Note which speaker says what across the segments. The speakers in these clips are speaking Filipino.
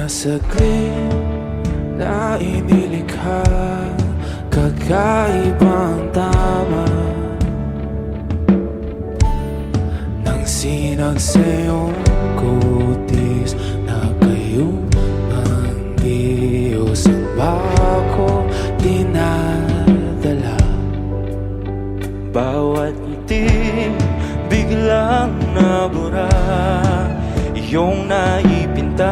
Speaker 1: saglit na inilikha, kakaibang tama nang sinag sa iyong kutis na kayong ang Diyos. Ang bako dinadala, bawat ngiti biglang nabura, iyong naipinta.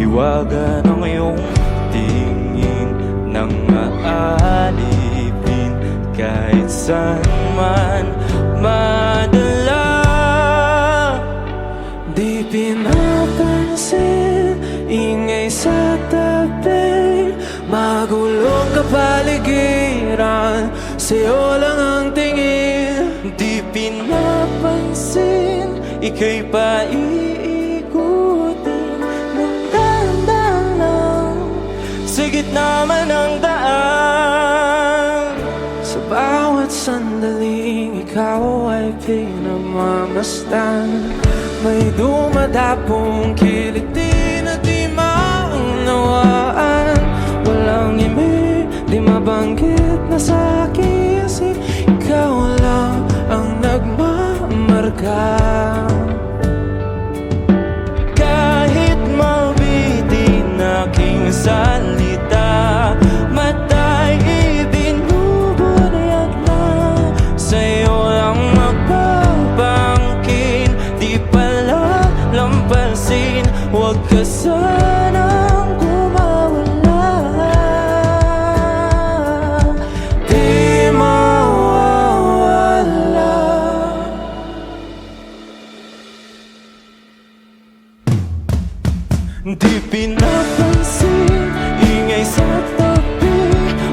Speaker 1: Hiwaga ng iyong tingin nang maalipin, kahit saan man madala. Di pinapansin, ingay sa tabi, magulong kapaligiran, sa'yo lang ang tingin. Di pinapansin, ika'y paiikutin ng dahan-dahan lang, sa gitna man ng daan. Sa bawat sandaling ikaw ay pinagmamasdan, may dumadapong kiliti na di maunawaan. Walang imig, di mabanggit na sa aking isip, ikaw lang ang nagmamarka. Kahit mabitin aking salita, mata'y ibinubunayag na, sa'yo lang magbabangkin. Di pala lampasin, huwag ka sanang kumawala. Di mawawala. Di pinapansin, ingay sa tabi,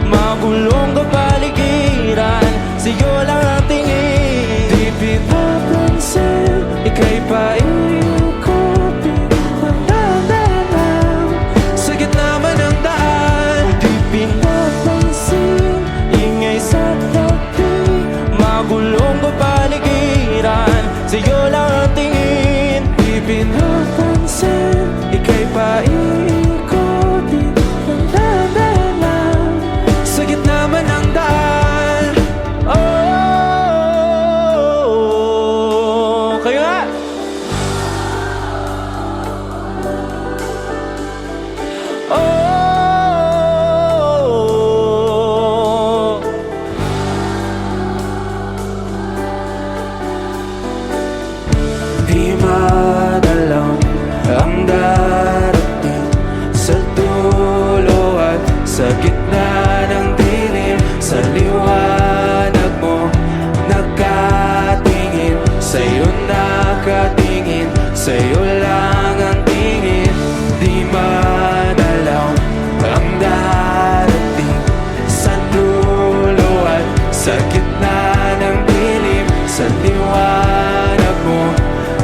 Speaker 1: magulong kapaligiran, sa'yo lang ang tingin. Di pinapansin, ika'y paiikutin ng dahan-dahan, sa gitna man ng daan. Di pinapansin, ingay sa tabi, magulong kapaligiran, sa'yo lang ang tingin. Di pinapansin, ika'y paiikutin ng dahan-dahan, sa gitna man ng daan. Oh, kayo nga! Oh, di madalang ang darating sa dulo at sa gitna ng dilim. Sa liwanag mo nakatingin, sa'yo nakatingin, sa'yo lang ang tingin. Di madalaw ang darating sa dulo at sa gitna ng dilim. Sa liwanag mo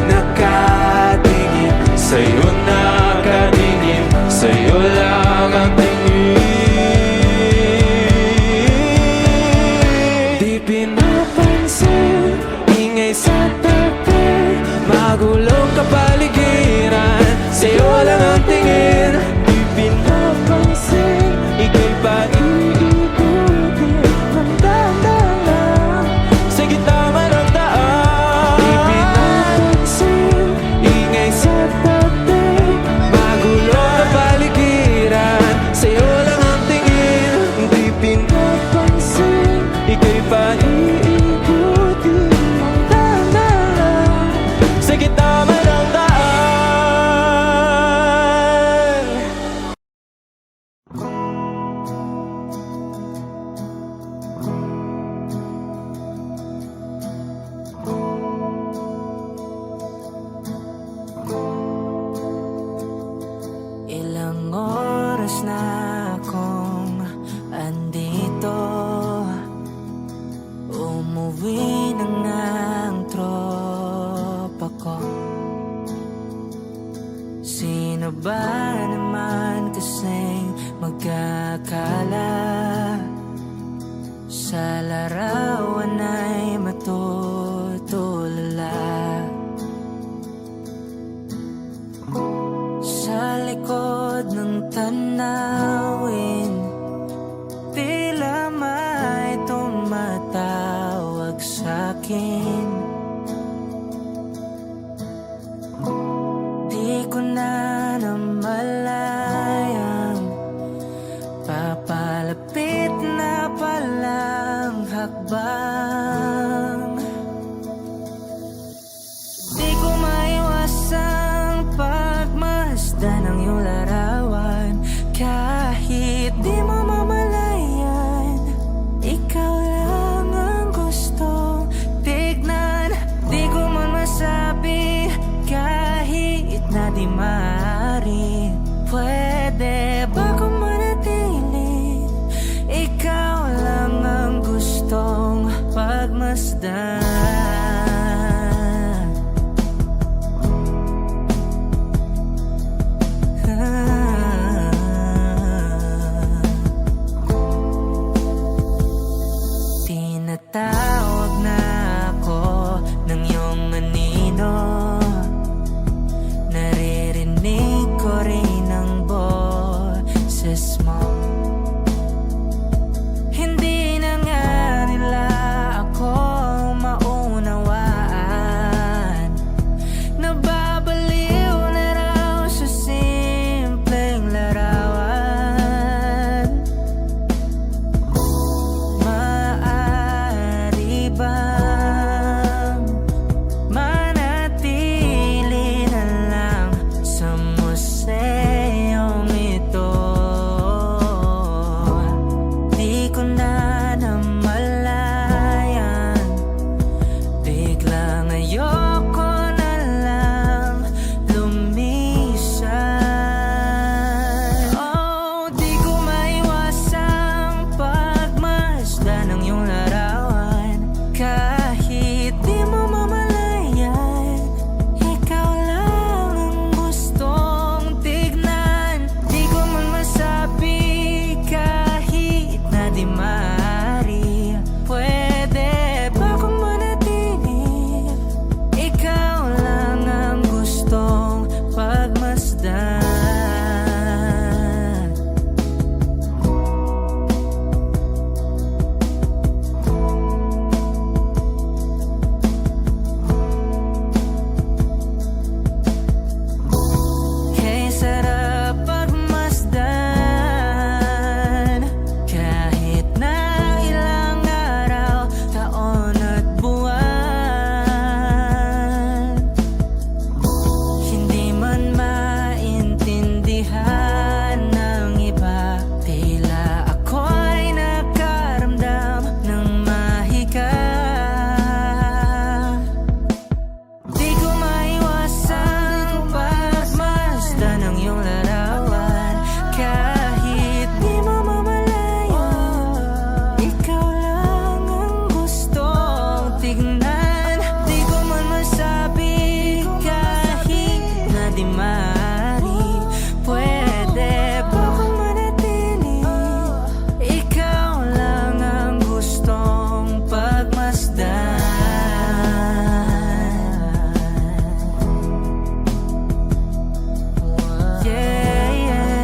Speaker 1: nakatingin, sa'yo nakatingin, sa'yo lang ang tingin.
Speaker 2: akin. Di ko na namalayang papalapit na palang hakbang. Di ko maiwasang pagmasdan ng iyong larawan. Kahit di mo mamalayan, ikaw lang ang gustong tignan. Di ko man masabi kahit na di maaari. Pwede ba kung manatili? Ikaw lang ang gustong pagmasdan. Tinatawag na ako ng iyong anino. Naririnig ko rin ang boses mo. Hindi na nga nila ako maunawaan. Nababaliw na raw sa simpleng larawan. Maaari bang manatili na lang sa museyong ito? Di ko na namalayan, biglang ayoko na lang lumisan. Oh, di ko maiwasang pagmasdan ng iyong larawan. Kahit di mo mamalayan, ikaw lang ang gustong tignan. Di ko man masabi kahit na di maaari. Pwede ba kung manatili? Ikaw lang ang gustong pagmasdan. Kay sarap pagmasdan, kahit na ilang araw, taon at buwan. Hindi man maintindihan ng iba, tila ako'y nakaramdam ng mahika. Di ko maiwasang pagmasdan ng iyong larawan. Kahit di mo mamalayan, ikaw lang ang gustong tignan. Di ko man masabi kahit na di maaari. Pwede ba kung manatili? Ikaw lang ang gustong pagmasdan. Yeah, yeah.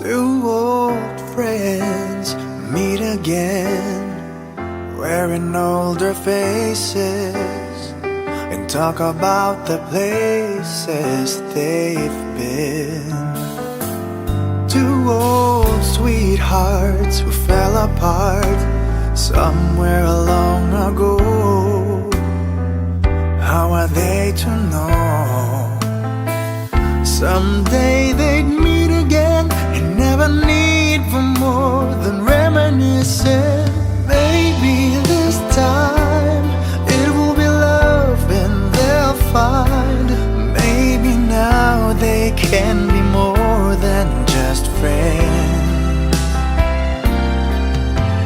Speaker 3: Two old friends meet again, wearing older faces, and talk about the places they've been. Two old sweethearts who fell apart somewhere long ago. How are they to know? Someday they'd meet again and never need for more than reminiscing. Maybe this time it will be love and they'll find. Maybe now they can be more than just friends.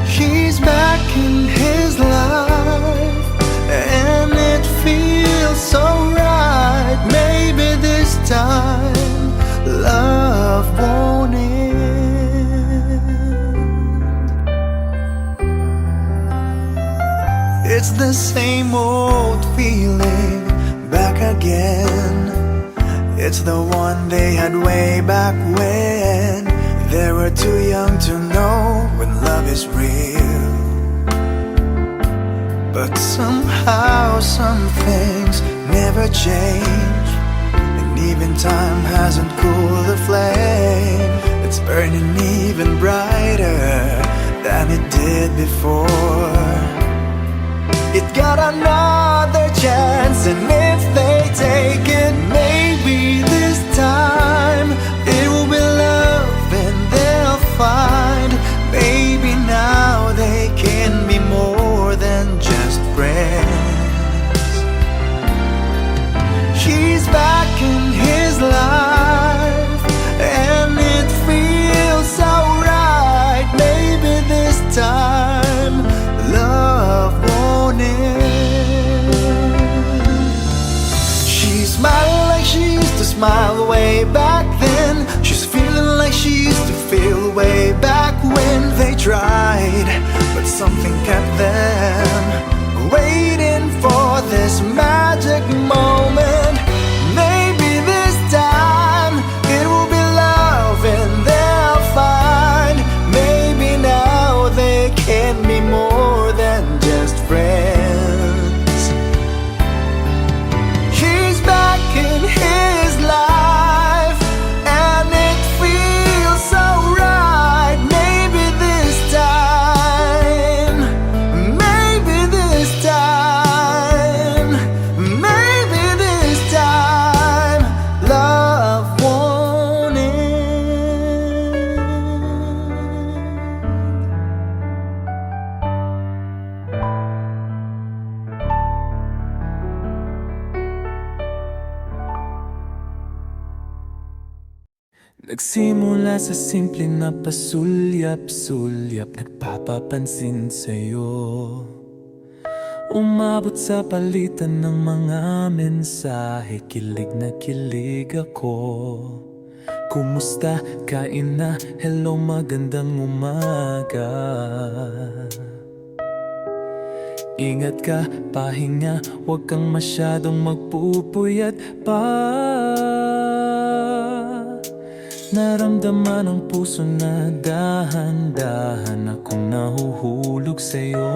Speaker 3: She's back in his life and it feels so right. It's the same old feeling back again. It's the one they had way back when they were too young to know when love is real. But somehow some things never change, and even time hasn't cooled the flame. It's burning even brighter than it did before. It got another chance, and if they take it, maybe this time it will be love and they'll find. Maybe now they can be more than just friends. She's back in his life, and it feels so right. Maybe this time love won't end. She's smiling like she used to smile way back then. She's feeling like she used to feel way back when they tried, but something kept them waiting for this magic moment. Maybe this time it will be love and they'll find. Maybe now they can be more than just friends. She's back in his life, and it feels so right. Maybe this time, maybe this time, maybe this time love won't end.
Speaker 1: Nagsimula sa simple na pasulyap-sulyap, nagpapapansin sa'yo. Umabot sa palitan ng mga mensahe, kilig na kilig ako. Kumusta? Kain na? Hello, magandang umaga. Ingat ka, pahinga, huwag kang masyadong magpupuyat pa. Naramdaman ng puso na dahan-dahan akong nahuhulog sa'yo.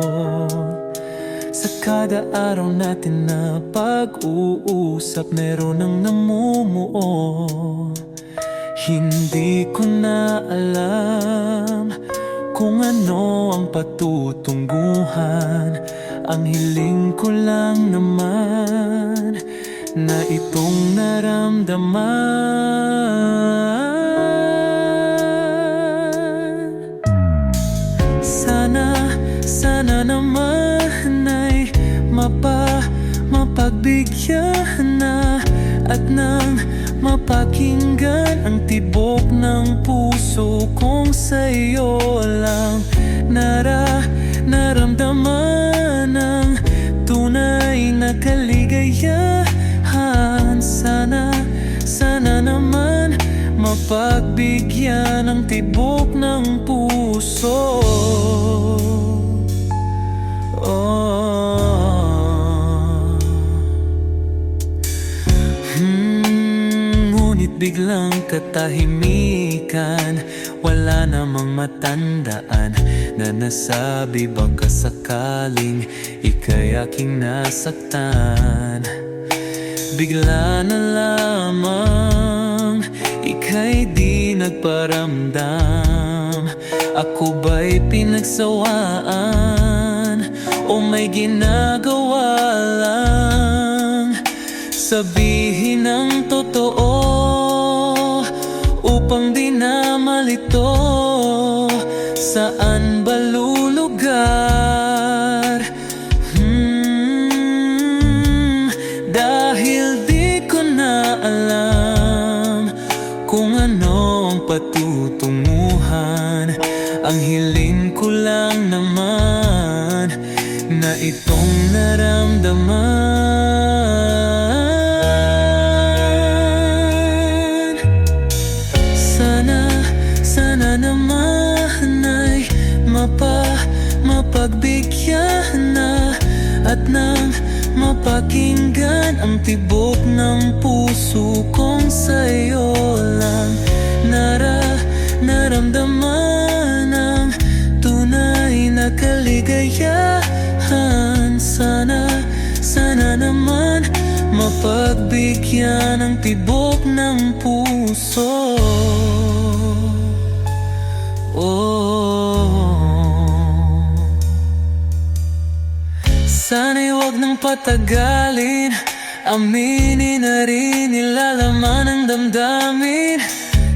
Speaker 1: Sa kada araw natin na pag-uusap, meron ang namumuo. Hindi ko na alam kung ano ang patutunguhan. Ang hiling ko lang naman na itong naramdaman. Sana naman ay mapagbigyan na at nang mapakinggan ang tibok ng puso kong sa'yo lang naramdaman ang tunay na kaligayahan. Sana naman mapagbigyan ang tibok ng puso. Ngunit biglang katahimikan, wala namang matandaan na nasabi baka sakaling ika'y aking nasaktan. Bigla na lamang ika'y di nagparamdam. Ako ba'y pinagsawaan o may ginagawa lang? Sabihin ang totoo upang di na malito. Saan ba lulugar? Dahil di ko na alam kung ano ang patutunguhan. Ang hiling ko lang naman na itong naramdaman. Sana naman ay mapagbigyan na
Speaker 2: at nang mapakinggan ang tibok ng puso kong sa'yo lang naramdaman ang tunay na kaligayahan. Sana naman mapagbigyan ang tibok ng puso. Sana'y wag nang patagalin, aminin na rin nilalaman ng damdamin.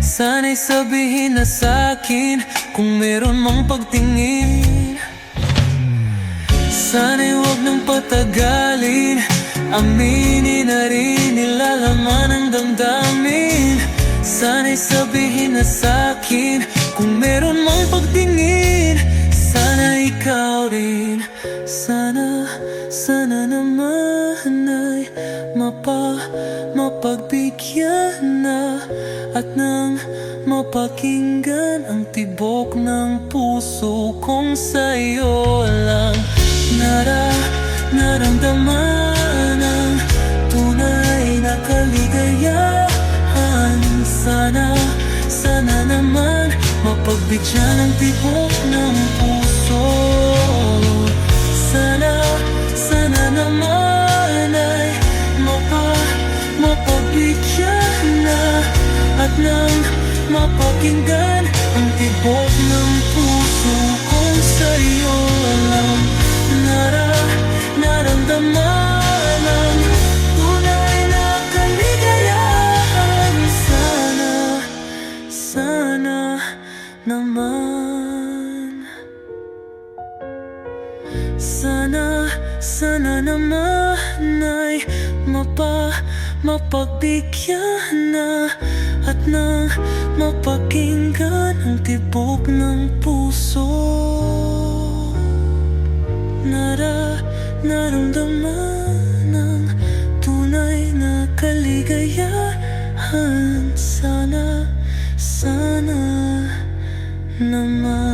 Speaker 2: Sana'y sabihin na sa'kin kung meron mang pagtingin. Sana'y wag nang patagalin, aminin na rin nilalaman ng damdamin. Sana'y sabihin na sa'kin kung meron mang pagtingin. Sana ikaw rin, sana naman ay mapagbigyan na at nang mapakinggan ang tibok ng puso kong sa'yo lang naramdaman ang tunay na kaligayahan. Sana naman mapagbigyan ang tibok ng puso. Sana naman ay mapagbigyan na at nang mapakinggan ang tibok ng puso kung sa'yo lang naramdaman ang tunay na kaligayahan. Sana naman, sana naman ay mapagbigyan na at nang mapakinggan ang tibok ng puso. Naramdaman ang tunay na kaligayahan. Sana naman.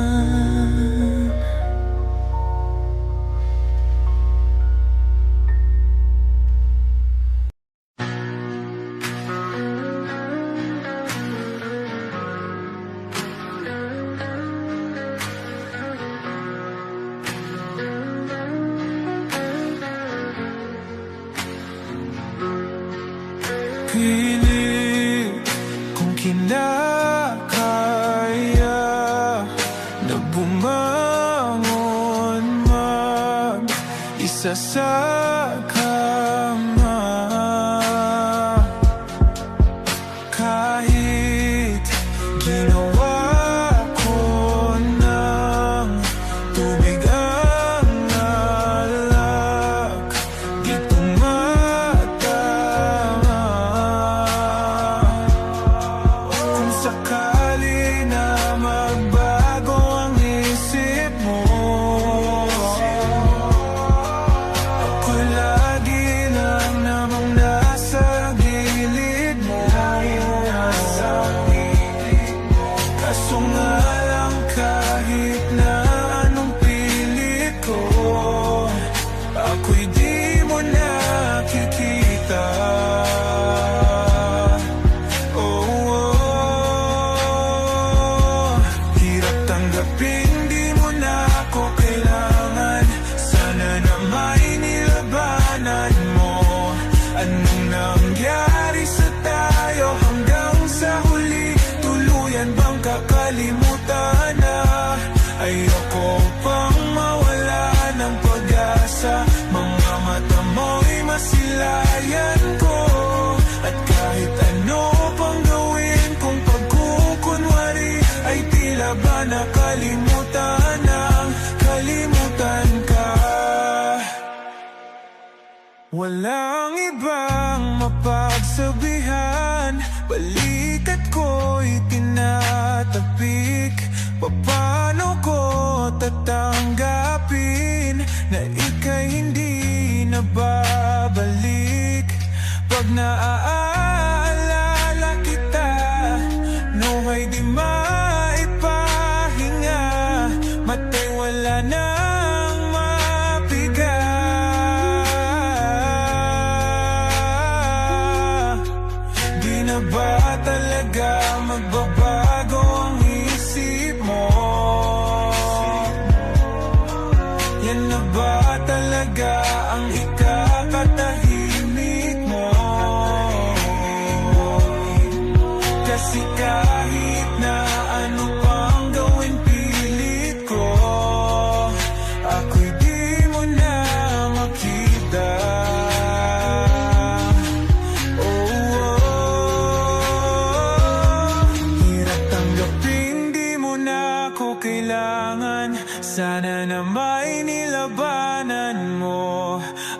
Speaker 1: Pilit kung kinakaya na bumangon mag-isa sa kama. Kahit ginawa ko ng tubig ang alak, di tumatama. Kung sakali na magbago ang isip mo, ako'y lagi lang namang nasa gilid mo. Kaso nga lang kahit na anong pilit ko, ako'y di mo nakikita. Hirap tanggapin, di mo na ako kailangan. Sana na may nilabanan mo. Anong nangyari sa tayo hanggang sa huli? Tuluyan bang kakalimutan na? Ayoko pang mawala ng pag-asa. Mga mata mo'y masilayan ko. At kahit ano pang gawin kong pagkukunwari, ay tila ba nakalimutan ang kalimutan ka. Walang ibang mapagsabihan, balikat ko'y tinatapik. Paano ko tatanggapin na ika'y hindi na babalik? Pag naaalala kita, nawa'y di maipahinga. Mata'y wala nang mapiga.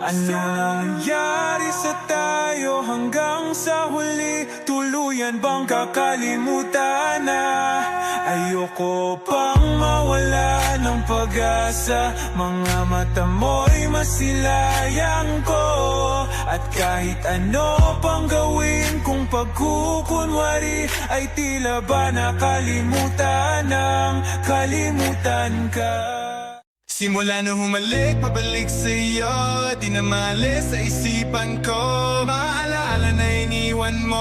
Speaker 1: Ano nangyari sa tayo hanggang sa huli? Tuluyan bang kakalimutan na? Ayoko pang mawala ng pag-asa. Mga mata mo'y masilayang ko. At kahit ano pang gawin kung pagkukunwari, ay tila ba nakalimutan ng kalimutan ka. Simula nung humalik, pabalik sa'yo, di na malis sa isipan ko. Maalaala na iniwan mo,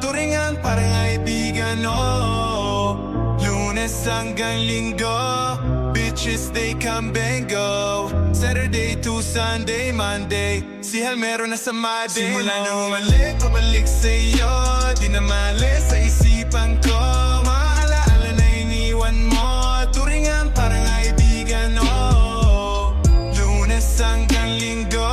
Speaker 1: turingan parang kaibigan, oh. Lunes hanggang Linggo, bitches they come and go. Saturday to Sunday, Monday, si Hal meron na sa my day. Simula nung humalik, pabalik sa'yo, di na malis sa isipan ko. Maalaala na iniwan mo, turingan parang kaibigan, oh. Hanggang Linggo,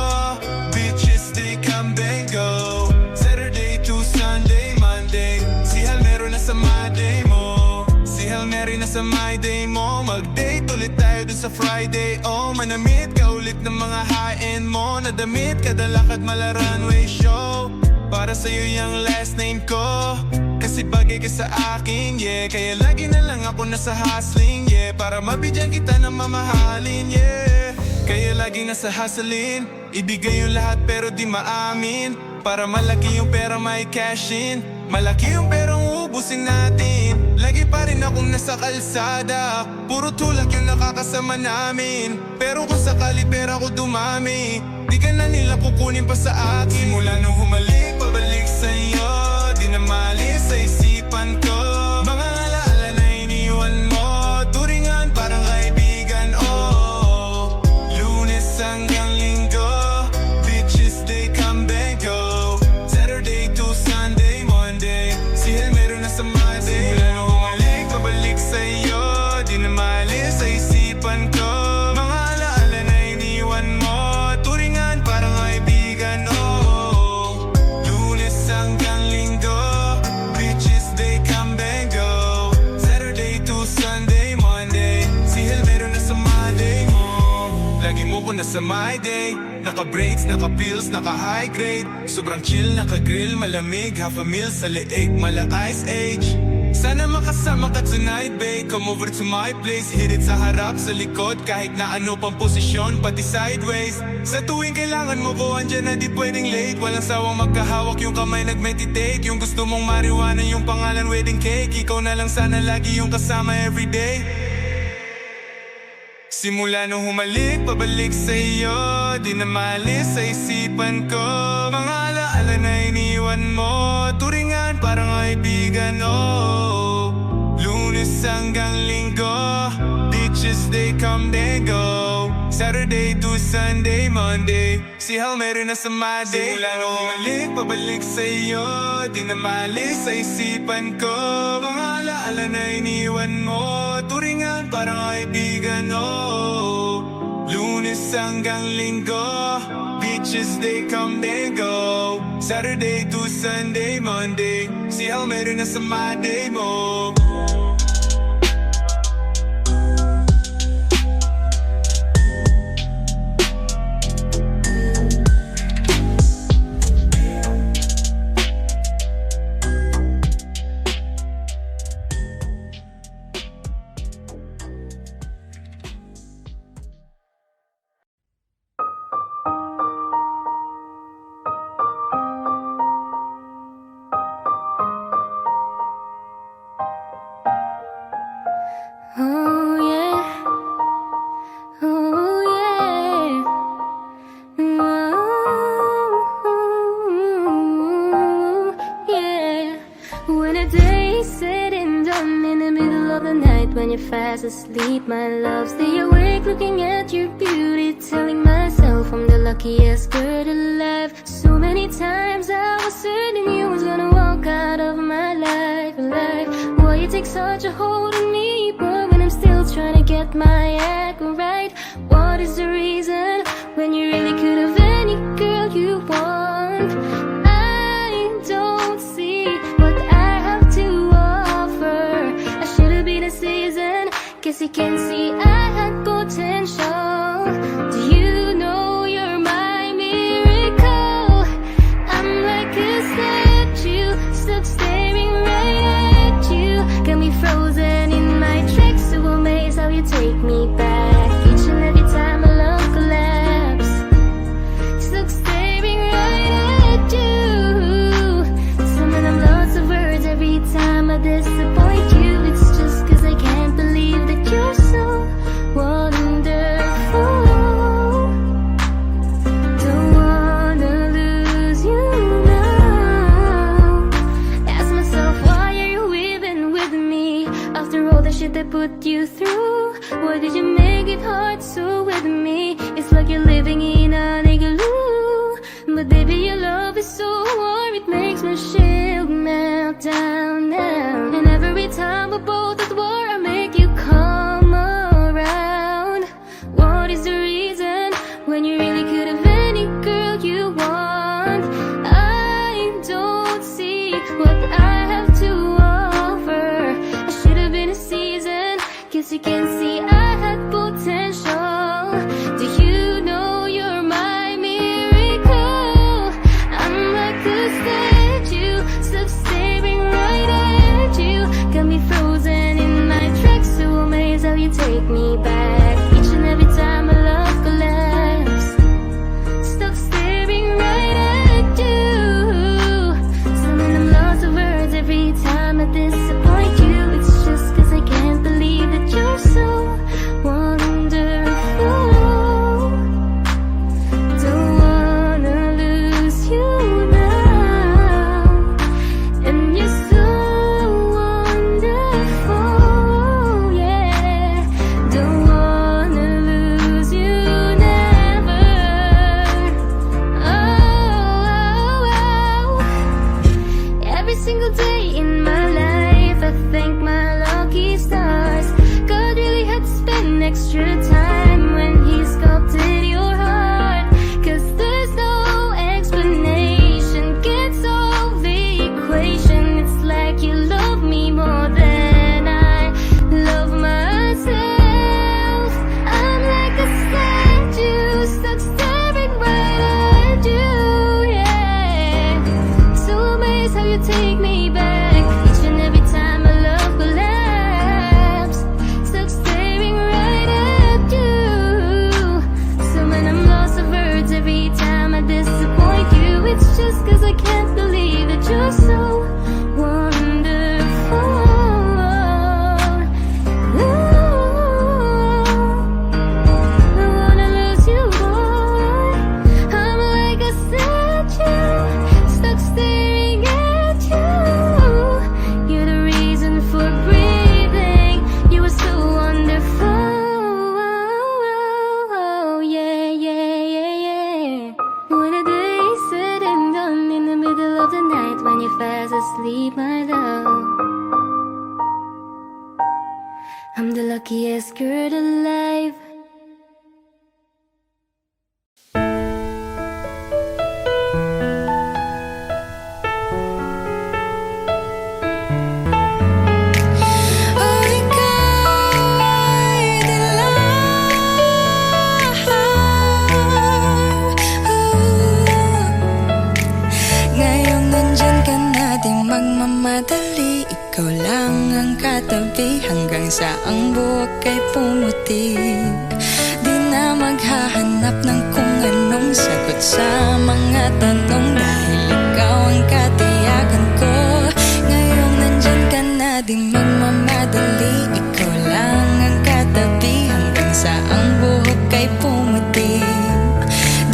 Speaker 1: bitches they come and go. Saturday to Sunday, Monday, si Hal meron na sa my day mo. Si Hal meron na sa my day mo. Mag-date ulit tayo dun sa Friday, oh. Manamit ka ulit ng mga high-end mo. Nadamit kada lakad mala runway show. Para sa'yo yung last name ko, kasi bagay ka sa akin, yeah. Kaya lagi na lang ako nasa hustling, yeah. Para mabigyan kita ng mamahalin, yeah. Kaya laging nasa hustling, ibigay yung lahat pero di maamin. Para malaki yung pera may cash in, malaki yung perang ubusin natin. Lagi pa rin akong nasa kalsada, puro tulak yung nakakasama namin. Pero kung sakali pera ko dumami, di ka na nila kukunin pa sa akin. Simula nung humalik, pabalik sa'yo, di na malis sa isipan ko. Mga alaala na iniwan mo, turingan parang kaibigan, oh. Hanggang Linggo, bitches they come and go. Saturday to Sunday, Monday, si Hal meron na sa my day. Simula nung humalik, pabalik sa'yo, di na malis sa isipan ko. Mga alaala na iniwan mo, turingan parang kaibigan, oh. Lunes hanggang Linggo, bitches they come and go. Saturday to Sunday, Monday, si Hal meron na sa my day mo. Lagi mo ko nasa my day, naka-braids, naka-pills, naka-high grade. Sobrang chill, naka-grill, malamig, half a meal sa leeg, mala ice age. Sana makasama ka tonight, babe. Come over to my place, hit it sa harap, sa likod. Kahit na ano pang posisyon, pati sideways. Sa tuwing kailangan mo ko, andyan na di pwedeng late. Walang sawang magkahawak, yung kamay nag-meditate. Yung gusto mong marijuana, yung pangalan wedding cake. Ikaw na lang sana lagi yung kasama everyday. Simula nung humalik, pabalik sa'yo, di na malis sa isipan ko. Mga alaala na iniwan mo, turingan parang kaibigan, oh. Lunes hanggang Linggo, bitches they come and go. Saturday to Sunday, Monday, si Hal meron na sa my day. Simula nung humalik, pabalik sa'yo, di na malis sa isipan ko. Mga alaala na iniwan mo, turingan parang kaibigan, oh. Lunes hanggang Linggo, bitches they come and go. Saturday to Sunday, Monday, si Hal meron na sa my day mo.
Speaker 4: Oh yeah, oh yeah, oh yeah. When a day is said and done in the middle of the night, when you're fast asleep, my love, stay awake looking at your beauty, telling myself I'm the luckiest girl alive. So many times I was certain you was gonna walk out of my life, Why you take such a hold on me, boy, when I'm still trying to get my act right? What is the reason when you really could have any girl you want? I don't see what I have to offer. I should have been a season, guess you can see I had potential. Do you know you're my put you through? Why did you make it hard so with me? It's like you're living in an igloo. But baby, your love is so warm, it makes my shield melt down now. And every time we're both at war, I make you come around. What is the reason when you really could have any girl you want? I don't see what I have to offer. I should have been a season, guess you can see I had potential. Do you know you're my miracle? I'm like a statue, stuck staring right at you. Got me frozen in my tracks, so amazed how you take me back. Each and every time my love collapsed, stuck staring right at you. Someone I'm lost of words every time I disappoint you. It's just cause I can't believe that you're so wonderful. Don't wanna lose you now. And you're so wonderful, yeah. Don't wanna lose you never. Oh. Every single day in my life, I thank my lucky stars. God really had to spend extra time when He sculpted your heart. Cause there's no explanation, can't solve the equation. It's like you love me more than I love myself. I'm like a statue, stuck staring right at you, yeah. So amazed how you take me back. Each and every time my love collapsed, stuck staring right at you. So when I'm lost of words every time I disappoint you, it's just cause I can't believe that you're so wonderful. I wanna lose you, boy. I'm like a statue, stuck staring at you. You're the reason for breathing. You were so wonderful. Yeah, yeah, yeah, yeah. When the day is said and done, in the middle of the night when you're fast asleep, my love, I'm the luckiest girl alive.
Speaker 5: Ngayong nandyan ka na, di magmamadali. Ikaw lang ang katabi hanggang sa ang buhok ay pumutik. Di na maghahanap ng kung anong sagot sa mga tanong, dahil ikaw ang katiyakan ko. Ngayong nandyan ka na, di magmamadali. Ikaw lang ang katabi hanggang sa ang buhok ay pumutik.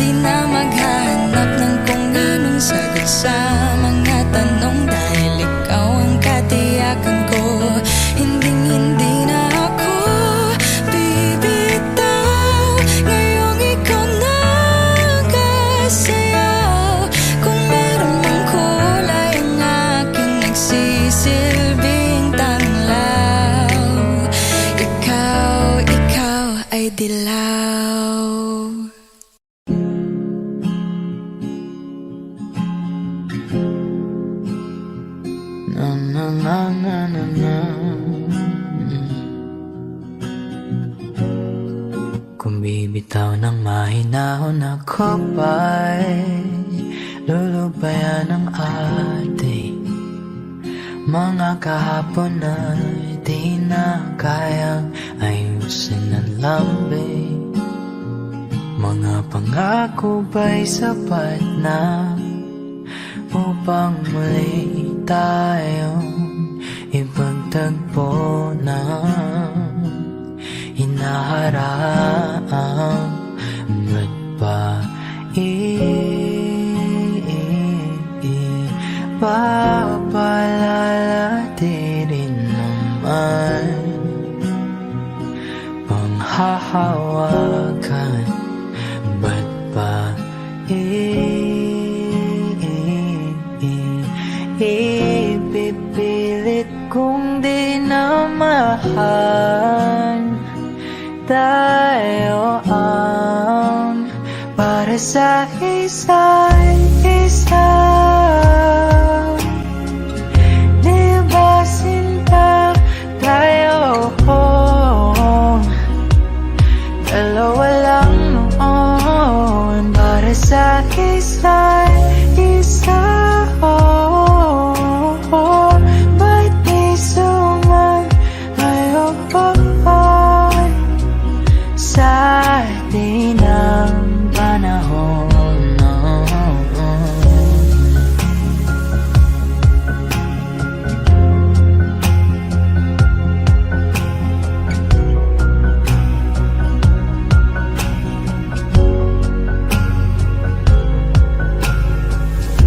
Speaker 5: Di na maghahanap ng kung anong sagot sa mga tanong, dahil ikaw ang katiyakan ko. Hindi na ako bibitaw. Ngayong ikaw na kasayaw. Kung meron mang kulay ang aking nagsisilbing tanglaw, ikaw ay dilaw.
Speaker 3: Na na na na na na.
Speaker 2: Kung bibitaw ng mahinahon ako ba'y lulubayan ng ating mga kahapon na di na kayang ayusin ng lambing. Mga pangako ba'y sapat na upang muli tayong ipagtagpo na hinaharang? Ba't ba papalala di rin naman Ipipilit kong di na mahal. Tayo ang para sa isa't isa. Di ba sinta tayo? Dalawa lang noon para sa isa't isa. Ba't di sumayo sa atin ang panahon?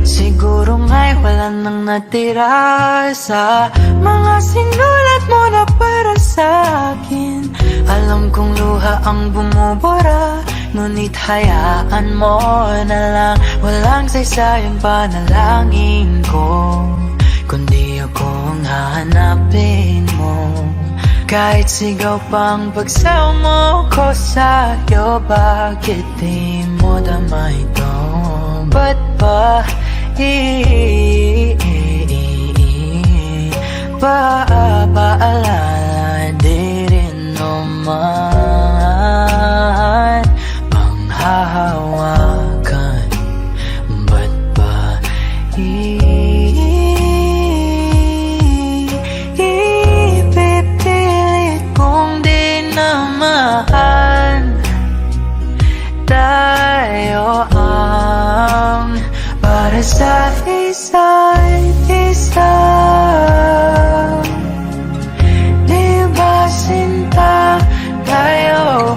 Speaker 2: Siguro nga'y wala nang natira sa mga sinulat mo na para sa akin. Alam kong luha ang bumubura, ngunit hayaan mo na lang. Walang saysayang panalangin ko, kundi akong hahanapin mo. Kahit sigaw pang pagsaw mo ko sa'yo, bakit di mo dama ito? Ba't ba paalala di rin naman panghahawakan? Ba't ba ipipilit kong di na mahal? Tayo ang para sa isa't isa. Di ba sinta tayo?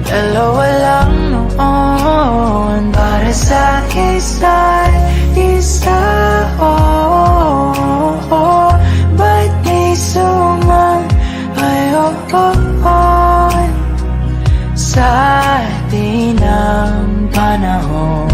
Speaker 2: Dalawa lang noon para sa isa't isa. Ba't di sumayo sa atin ang panahon?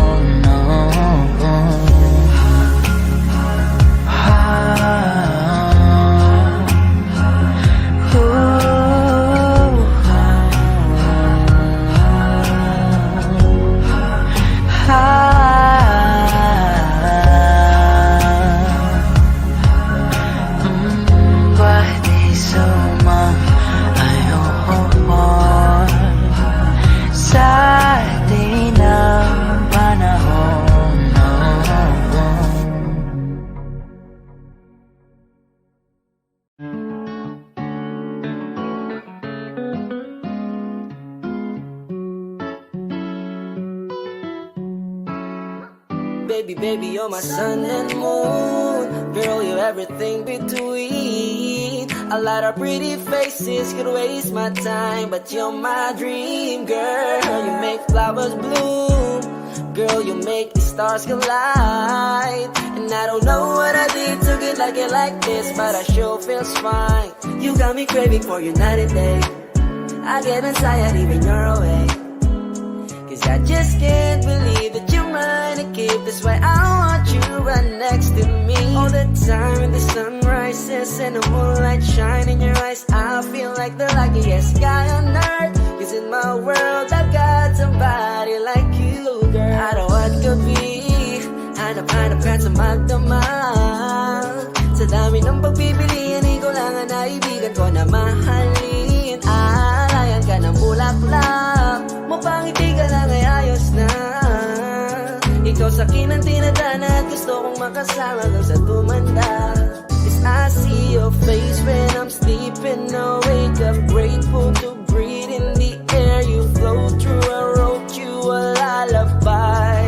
Speaker 6: Baby, baby, you're my sun and moon. Girl, you're everything between. A lot of pretty faces could waste my time, but you're my dream, girl. You make flowers bloom. Girl, you make the stars collide. And I don't know what I did to get like this, but I sure feels fine. You got me craving for you night and day. I get anxiety when you're away, 'cause I just can't believe that you're mine to keep. That's why I want you right next to me all the time. When the sun rises and the moonlight shine in your eyes, I feel like the luckiest guy on earth. 'Cause in my world I've got somebody like you, girl. I don't want to be hanap ka sa magdamag. Sa dami ng pagpipilian, ikaw lang ang naibigan ko na mahalin. Alayan ka ng bulaklak, mapangiti ka lang ay ayos na. Ikaw sa akin ang tinadana at gusto kong makasama kang sa tumanda. 'Cause I see your face when I'm sleeping. I wake up grateful to breathe in the air you flow through. I wrote you a lullaby,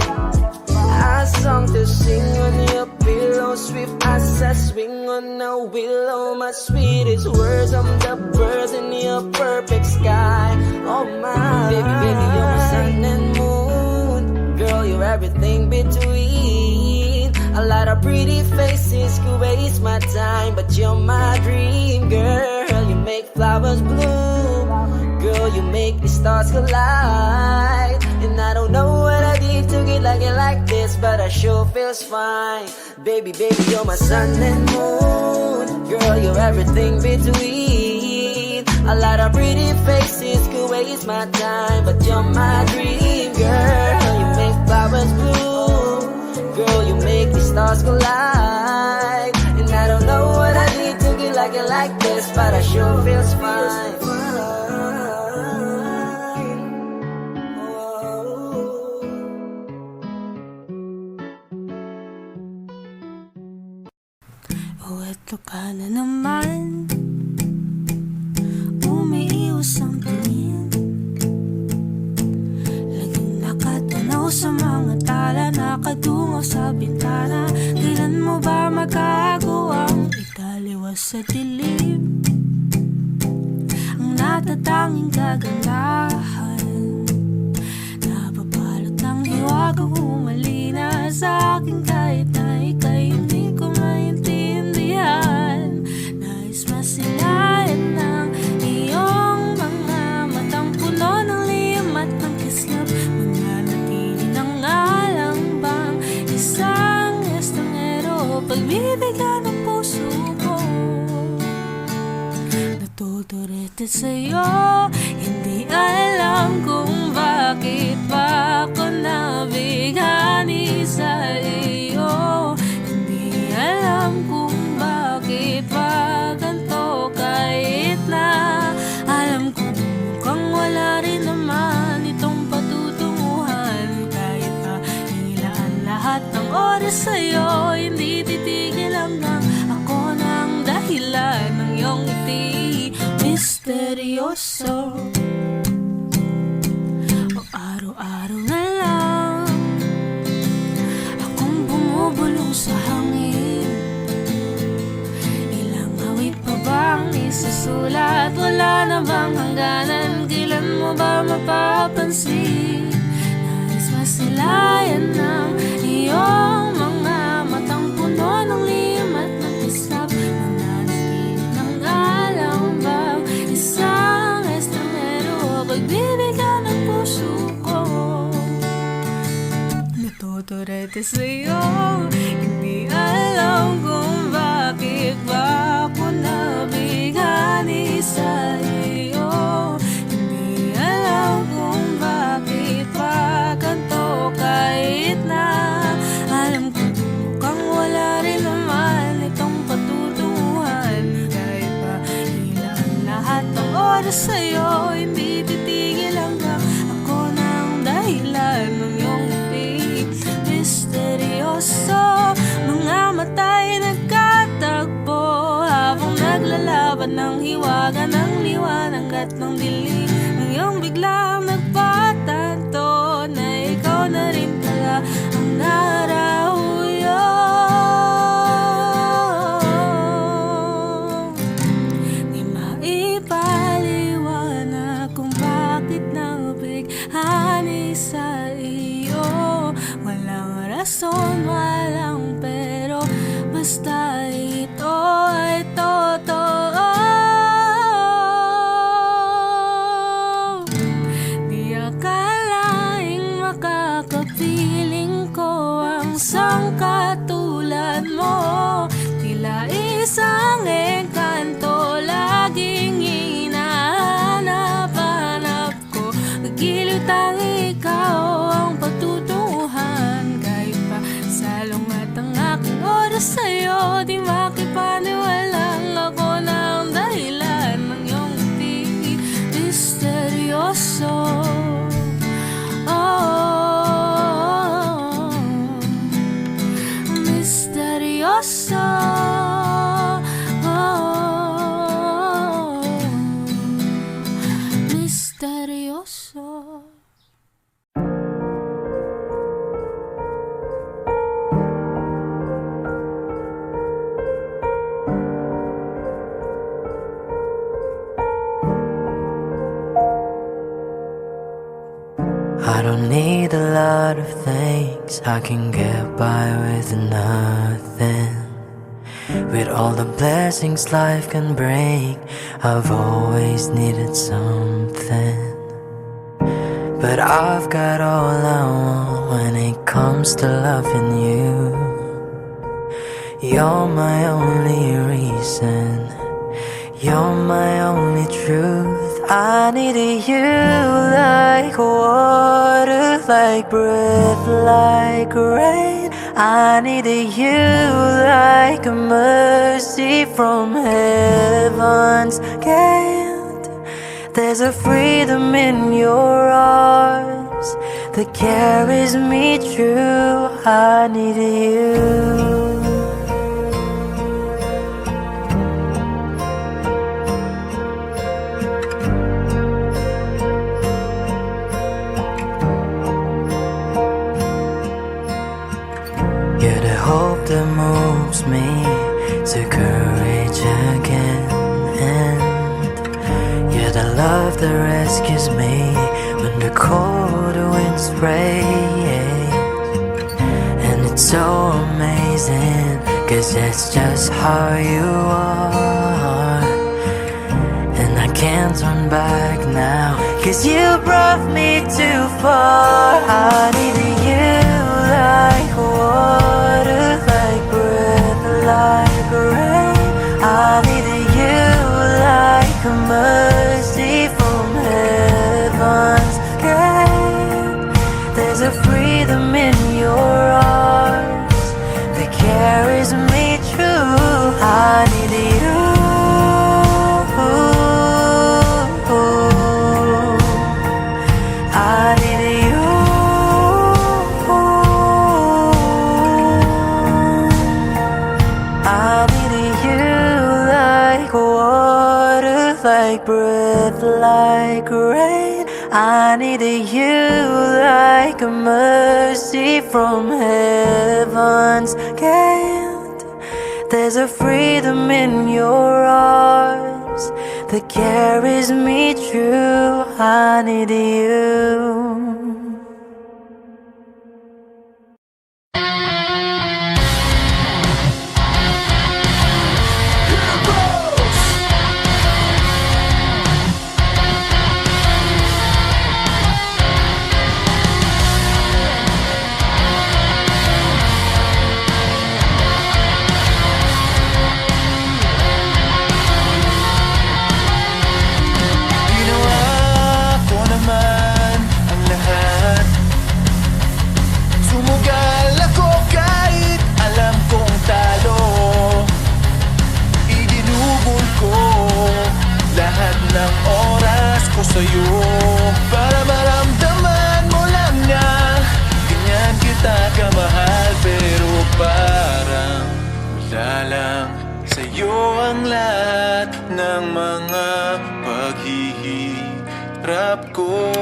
Speaker 6: a song to sing on your pillow, swift as I swing on a willow. My sweetest words, I'm the birds in your perfect sky. Oh my, baby, baby, you're my sun and moon. Girl, you're everything between. A lot of pretty faces could waste my time, but you're my dream, girl. You make flowers bloom. Girl, you make the stars collide. And I don't know what I did to get like this, but I sure feels fine. Baby, baby, you're my sun and moon. Girl, you're everything between. A lot of pretty faces could waste my time, but you're my dream girl. You make flowers bloom. Girl, you make the stars collide. And I don't know what I did to get like this, but I sure feels fine.
Speaker 5: Oh, eto ka na naman. Umiiwas ang tingin. Laging nakatanaw sa mga tala, nakadungaw sa bintana. Kailan mo ba magagawang italiwas sa dilim? Ang natatanging kagandahan, nababalot ng hiwaga, humalina sa akin kahit na ika'y hindi ko maintindihan. Nais masilayan ng iyong mga matang puno ng lihim at ng kislap. Mananatili ng alam bang isang estranghero, pagbibigyan ng puso ko. Natuturete sa'yo, hindi alam kung bakit ba ako nabighani sa iyo. Hindi alam kung bakit ba ganito, kahit na alam ko mukhang wala rin naman itong patutunguhan. Kahit pa ilaan lahat ng oras sa'yo, hindi titigil hanggang ako ng dahilan ng iyong ngiti. Misteryoso, o araw-araw na lang akong bumubulong sa hangin. Ilang awit pa bang isusulat? Wala na bang hangganan? Kailan mo ba mapapansin? Nais masilayan ng iyong mga matang puno ng lihim at ng kislap. Mananatili ng alam bang isang estranghero, pagbibigyan ng puso ko. Natuturete sa'yo, hindi alam kung bakit ba ako nabighani sa iyo. Hindi alam kung bakit ba ganito, kahit na alam ko mukhang wala rin naman itong patutunguhan. Kahit pa ilan lahat ng oras sa'yo, hindi titigil hanggang ako ng dahilan ng iyong ngiti. Misteryoso, mga mata'y nagkatagpo habang naglalaban ng hiwaga ng liwanag at ng dilim. Ngayong biglang nagpatanto na ikaw na rin pala ang narahuyo. Di maipaliwanag kung bakit nabighani sa iyo. Walang rason, walang pero, basta ito ay totoo. Di akalaing makakapiling ko ang sangkatulad mo. Tila isang engkanto, laging hinahanap-hanap ko. Giliw tang ikaw ang patutunguhan. Kahit pa salungat ang aking oras sa'yo, di makipaniwalang ako ng dahilan ng iyong ngiti. Misteryoso, oh, misteryoso, oh, misteryoso.
Speaker 2: I don't need a lot of things, I can get by with nothing. With all the blessings life can bring, I've always needed something. but I've got all I want when it comes to loving you. You're my only reason, you're my only truth. I need you like water, like breath, like rain. I need you like a mercy from heaven's gate. There's a freedom in your arms that carries me through. I need you. You're the hope that moves me to courage again, and you're the love that rescues me when the cold winds rain. And it's so amazing, 'cause that's just how you are. And I can't turn back now, 'cause you brought me too far. I need you like water, like breath, like rain. I need you like a mercy from heaven's gate. There's a freedom in your arms that carries me through. I need you. I need you. I need you like water, like breath, like rain. I need you like a mercy from heaven's gate. There's a freedom in your arms that carries me through. I need you.
Speaker 1: Sa'yo para maramdaman mo lang na ganyan kita kamahal. Pero parang wala lang sa'yo ang lahat ng mga paghihirap ko.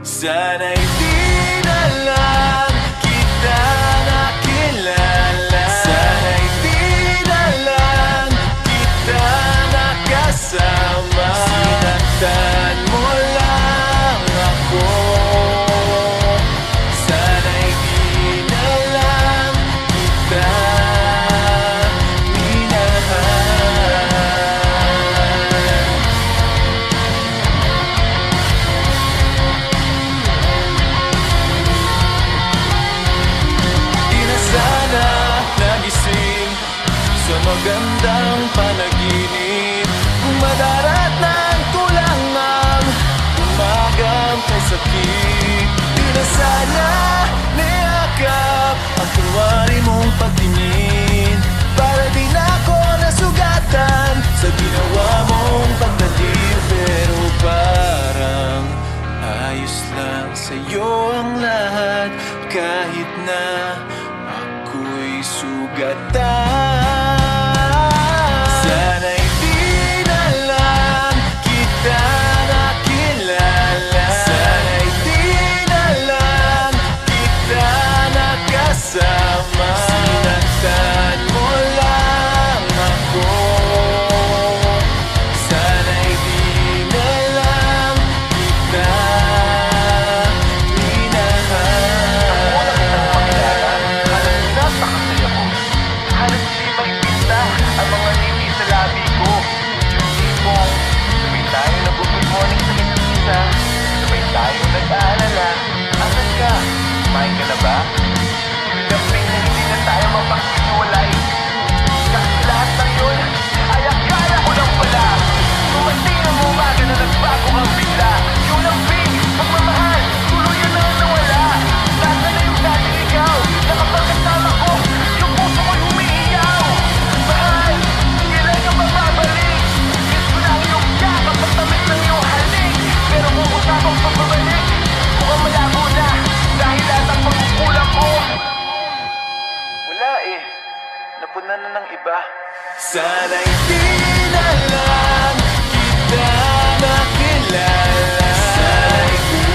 Speaker 1: Sana'y di na lang kita nakilala. Sana'y di na lang nakasama. Sinaktan mo lang ako. Sana'y di na lang kita minahal. Di na sana nagising sa magandang panaginip. Madarat ng kulangang umagam kay sakit. Di na sana niyakap ang kunwari mong pagtingin. Para di na ako nasugatan sa ginawa mong pagdating. Pero parang ayos lang sa'yo ang lahat, kahit na ako'y sugatan. Sana'y di na lang kita nakilala. Sana'y di
Speaker 7: mag-isa, sabay tayo nag-aalala. Asan ka? Kumain ka na ba? Gamping na hindi na tayo mapaghiwalay. Kasi lahat ng yun ay akala ko lang pala. Dumating ang umaga na nagbago kang bigla. Yung lambing, pagmamahal, tuluyan na nawala. Nasa na yung dating ikaw, nakapagkasama ko, yung puso ko'y humihiyaw. Mahal, kailan ka mababalik? Kiss ko na ang iyong yakap at tamis ng iyong halik. Pero kung usapang pagbabalik, mukhang malabo na dahil lahat ang pagkukulang ko. Wala eh, napunan na ng iba.
Speaker 1: Sana'y di na lang kita makilala. Sana'y di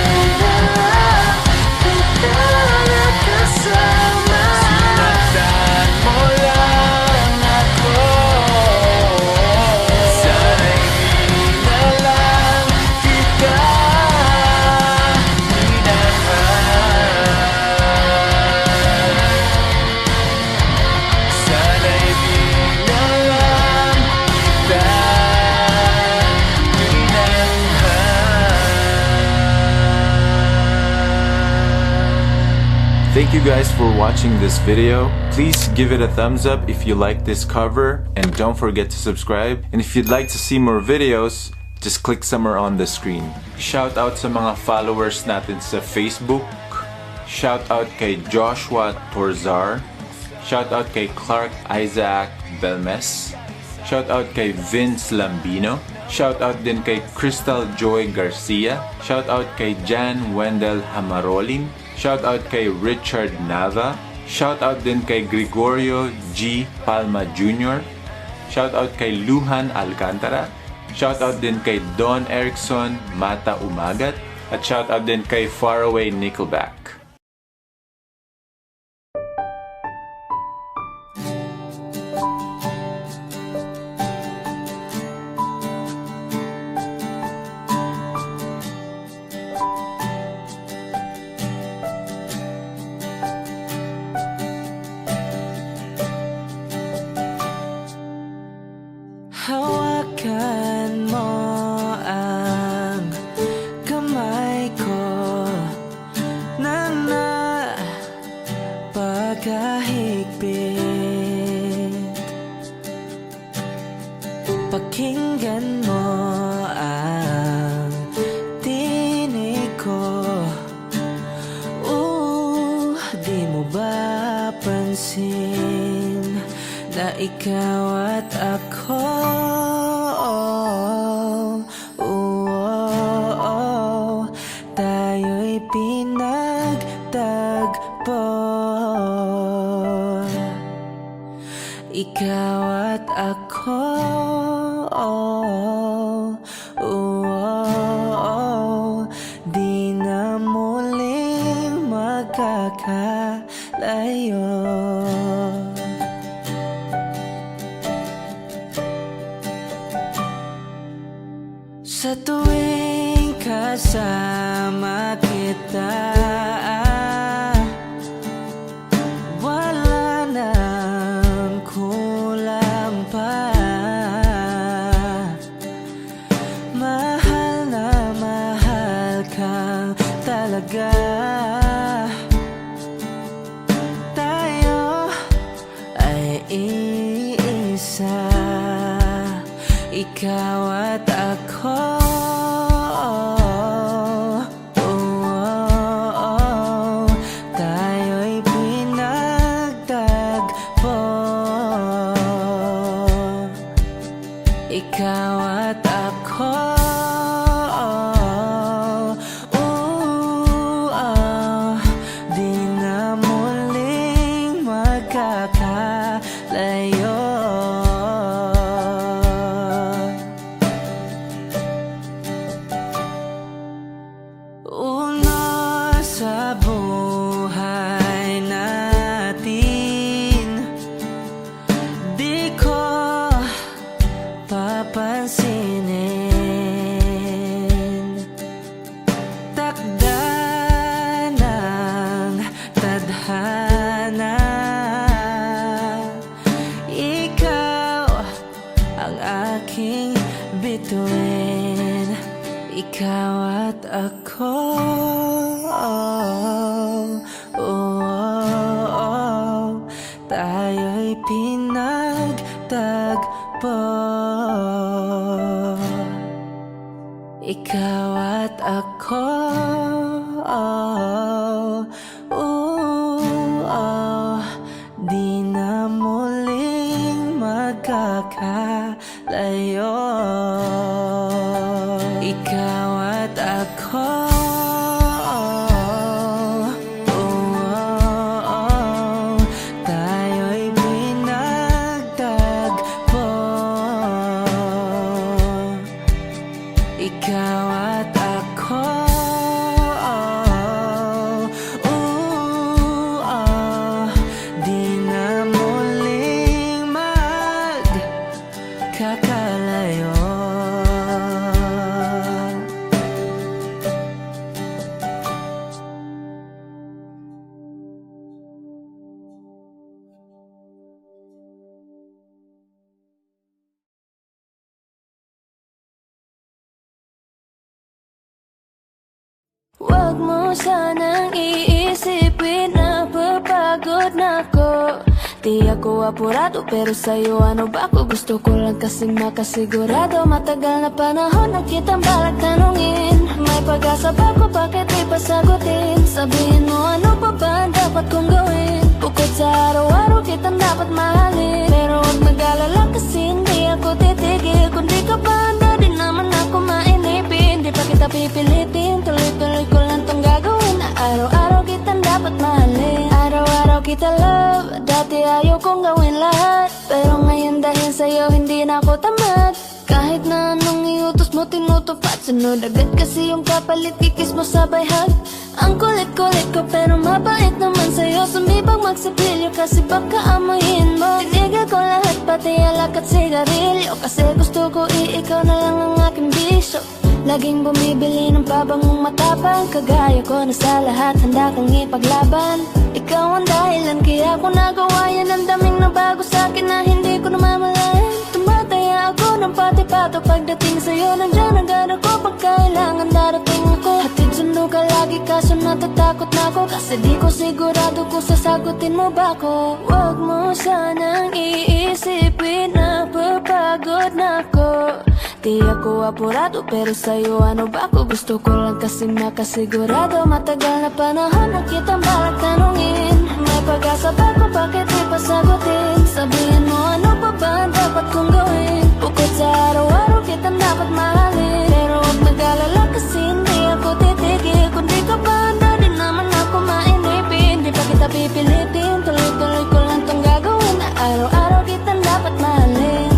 Speaker 1: na lang kita nakasama. Sinaktan mo lang ako. Sana'y di na lang kita minahal. Sana'y di na lang kita minahal.
Speaker 8: Thank you guys for watching this video. Please give it a thumbs up if you like this cover, and don't forget to subscribe. And if you'd like to see more videos, just click somewhere on the screen. Shout out sa mga followers natin sa Facebook. Shout out kay Joshua Torzar. Shout out kay Clark Isaac Belmes. Shout out kay Vince Lambino. Shout out din kay Crystal Joy Garcia. Shout out kay Jan Wendell Hamarolin. Shout out kay Richard Nava. Shout out din kay Gregorio G. Palma Jr. Shout out kay Luhan Alcantara. Shout out din kay Don Erickson Mata Umagat. At shout out din kay Faraway Nickelback.
Speaker 2: Hawakan mo ang kamay ko na napakahigpit. Pakinggan mo ang tinig ko. Di mo ba pansin na ikaw at ako? Tayo'y pinagtagpo. Ikaw at ako. Di na muling magkakalayo. Sa tuwing kasama kita, wala nang kulang pa. Mahal na mahal ka talaga. Tayo ay iisa, ikaw at ako. Tayo'y pinagtagpo. Ikaw at ako. Di na muling magkakalayo. Sa buhay natin, di ko papansinin. Takda ng tadhana, ikaw ang aking bituin. ikaw at ako. Tayo'y pinagtagpo. Ikaw at ako. Di na muling magkakalayo. Ikaw at ako. Tayo'y pinagtagpo. Ikaw at ako. Di na muling magkakalayo.
Speaker 4: Huwag mo sanang iisipin na papagod na ako. Di ako apurado pero sa'yo ano ba ako? Gusto ko lang kasi makasigurado. Matagal na panahon na kitang balak tanungin. May pag-asa ba ko, bakit di pa sagutin? Sabihin mo ano pa ba ang dapat kong gawin? Bukod sa araw-araw kitang dapat mahalin. Pero huwag mag-alala kasi hindi ako titigil. Kung di ka pa handa di naman ako mainipin. Di pa kita pipilitin, tuloy-tuloy ko lang tong gagawin. Na araw-araw kitang dapat mahalin. Araw-araw kita love. Dati ayaw kong gawin lahat, pero ngayon dahil sa'yo hindi na ako tamad. Kahit na anong iutos mo tinutupad. Sunod agad kasi yung kapalit, kikis mo sabay hug. Ang kulit-kulit ko pero mabait naman sa'yo. Sumibang magsipilyo kasi baka amoyin mo. Tinigil ko lahat pati alak at sigarilyo, kasi gusto ko ikaw na lang ang aking bisyo. Laging bumibili ng pabangong matapang. Kagaya ko na sa lahat handa kong ipaglaban. Ikaw ang dahilan kaya ko nagawa yan. Ang daming nabago sa'kin na hindi ko namamalayan. Tumataya ako ng pati-pato pagdating sa'yo. Nandiyan agad ako pag kailangan darating ako. Hatid sundo ka lagi kaso natatakot na ako, kasi di ko sigurado kung sasagutin mo ba ako. Huwag mo sanang iisipin na papagod na ako. Di ako apurado pero sa'yo ano ba ako? Gusto ko lang kasi makasigurado. Matagal na panahon na kitang balak tanungin. May pag-asa ba ko, bakit di pa sagutin? Sabihin mo ano pa ba ang dapat kong gawin? Bukod sa araw-araw kitang dapat mahalin. Pero huwag mag-alala kasi hindi ako titigil. Kung di ka pa handa di naman ako mainipin. Di pa kita pipilitin, tuloy-tuloy ko lang tong gagawin. Na araw-araw kitang dapat mahalin.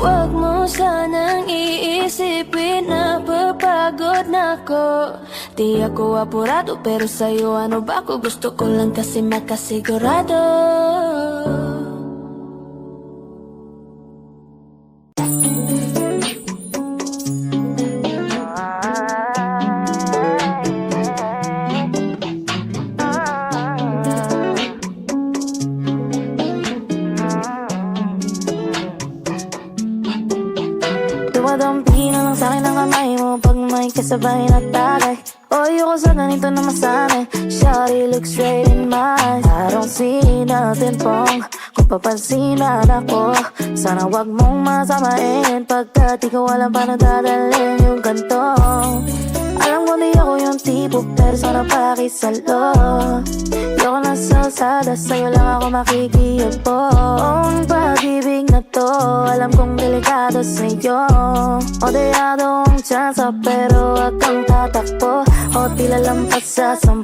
Speaker 4: Huwag mo sanang iisipin na papagod na ako. Di ako apurado pero sa'yo ano ba ako? Gusto ko lang kasi makasigurado. Dumadampi na lang sa'kin ang kamay mo pag may kasabay na tagay. O ayoko sa ganito na masanay. Shawty look straight in my eyes. I don't see nothing wrong kung papansinan ako. Sana wag mong masamain pagkat ikaw alam paano dadalhin yung gantong. Alam ko di ako yung tipo pero sana pakisalo. Di ako nasa sada, sa'yo lang ako makikiyapo. Ang pag-ibig na to alam kong delikado sa'yo. Odeyado ang tsansa pero wag kang tatakbo. O tila lampas sa 10.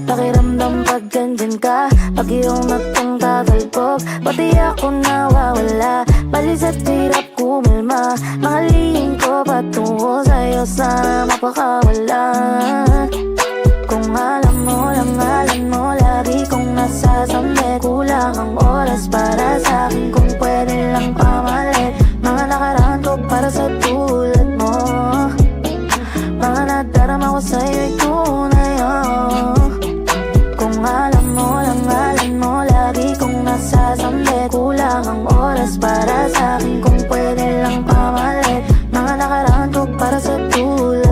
Speaker 4: Pakiramdam pag ganyan ka, pag iyong nagtangtatalbog. Pati ako nawawala, balis at hirap kumalma. Mga lihim ko patungo sa'yo sana mapakawala. Kung alam mo lang, alam mo lagi kong nasasamit. Kulang ang oras para sa'kin kung pwede lang pamalit. Mga nakaraan ko para sa tulad mo. Mga nadarama ko sa'yo'y tunay, oh. Kung alam mo lang, alam mo lagi kong nasasamit. Kulang ang oras para sa'kin kung pwede lang pamalit. Mga nakaraan ko para sa tulad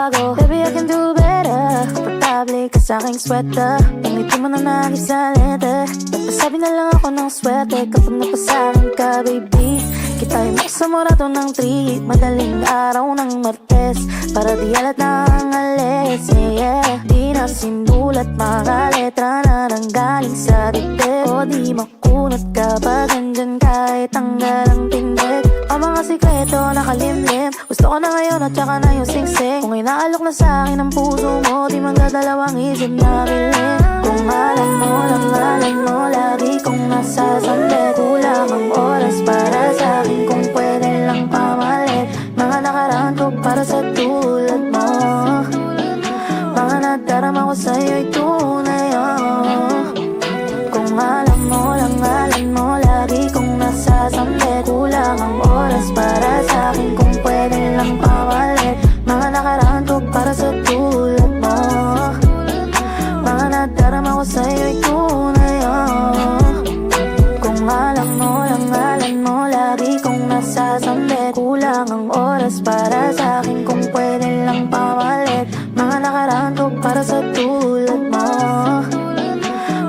Speaker 4: magbago. Baby, I can do better. Komportable ka sa aking sweater. Pangiti mo na nag-isa letter. Nagpasabi na lang ako ng swerte kapag napasakin ka, baby. Kita'y maksamurado ng trip. Madaling araw ng Martes para di alat na ang alis. Yeah, di na simulat mga letra na nanggaling sa dibdib. O di makunat kapag nandyan kahit tanggal ang tindig. Ang mga sikreto nakalimlim. Gusto ko na ngayon at saka na yung singsing. Kung inaalok na sa akin ang puso mo, di magdadalawang isip na bilhin. Kung alam mo lang, alam mo, lagi kong nasasambit. Kulang ang oras para sa akin kung pwede lang pamalit. Mga nakaraan ko para sa tulad mo. Mga nadarama ko sa'yo'y tunay, oh. Kung alam mo lang, alam mo, lagi kong nasasambit. Kulang ang oras para sa akin kung pwede lang pamalit. Mga nakaraan ko para sa tulad mo. Mga nadarama ko sa'yo'y tunay, oh. Kung alam mo lang, alam mo, lagi kong nasasambit. Kulang ang oras para sa akin kung pwede lang pamalit. Mga nakaraan ko para sa tulad mo.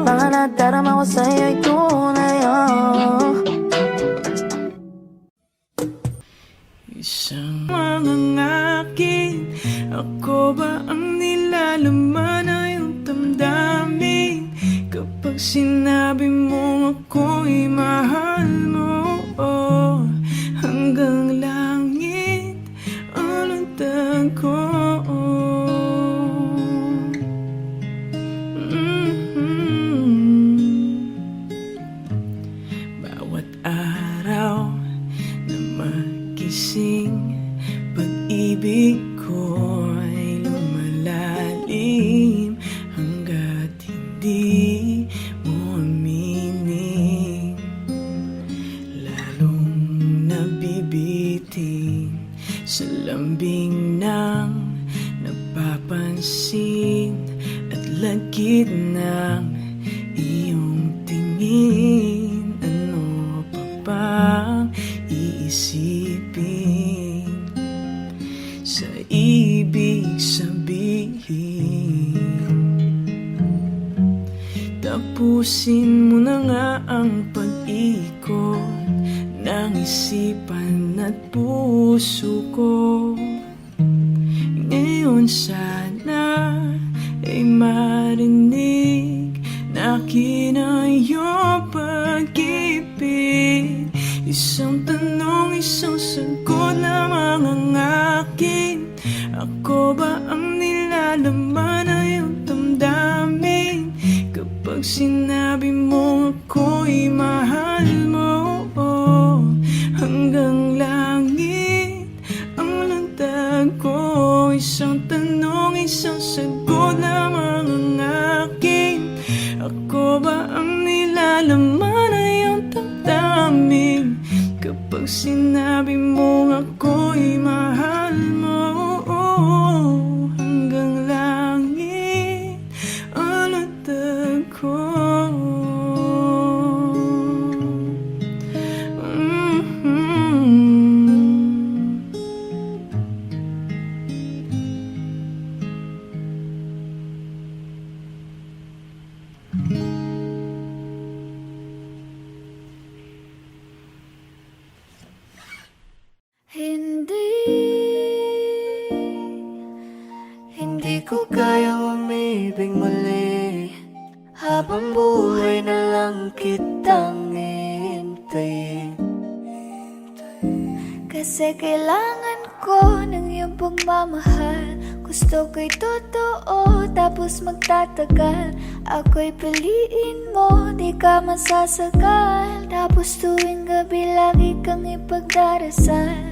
Speaker 4: Mga nadarama ko sa'yo'y tunay, oh.
Speaker 9: Isang mangangakit, ako ba ang nilalaman na iyong damdamin? Kapag sinabi mo ako'y mahal mo, oh, hanggang langit ang lundag ko, Bawat araw na magising, pag-ibig ko'y lumalalim hanggat hindi mo aminin. Lalong nabibitin sa lambing ng napapansin at lagkit ng iyong tingin. Ano pa bang iisipin sa ibig sabihin? Tapusin mo na nga ang pag-ikot ng isipan at puso ko. Ngayon sana ay marinig na akin ang iyong pag-ibig. Isang tanong, isang sagot lamang ang akin. Ako ba ang nilalaman na iyong damdamin? Kapag sinabi mo ako'y mahal mo, oh, hanggang langit ang lundag ko. Isang tanong, isang sagot lamang ang akin. Ako ba ang nilalaman na iyong damdamin? Kapag sinabi mo ako'y mahal mo, oh, hanggang langit ang lundag ko.
Speaker 3: Hindi ko kayang umibig muli. Habang buhay na lang kitang hintayin.
Speaker 4: Kasi kailangan ko ng iyong pagmamahal. Gusto ko'y totoo, tapos magtatagal. Ako'y piliin mo, di ka masasagal. Tapos tuwing gabi lagi kang ipagdarasal.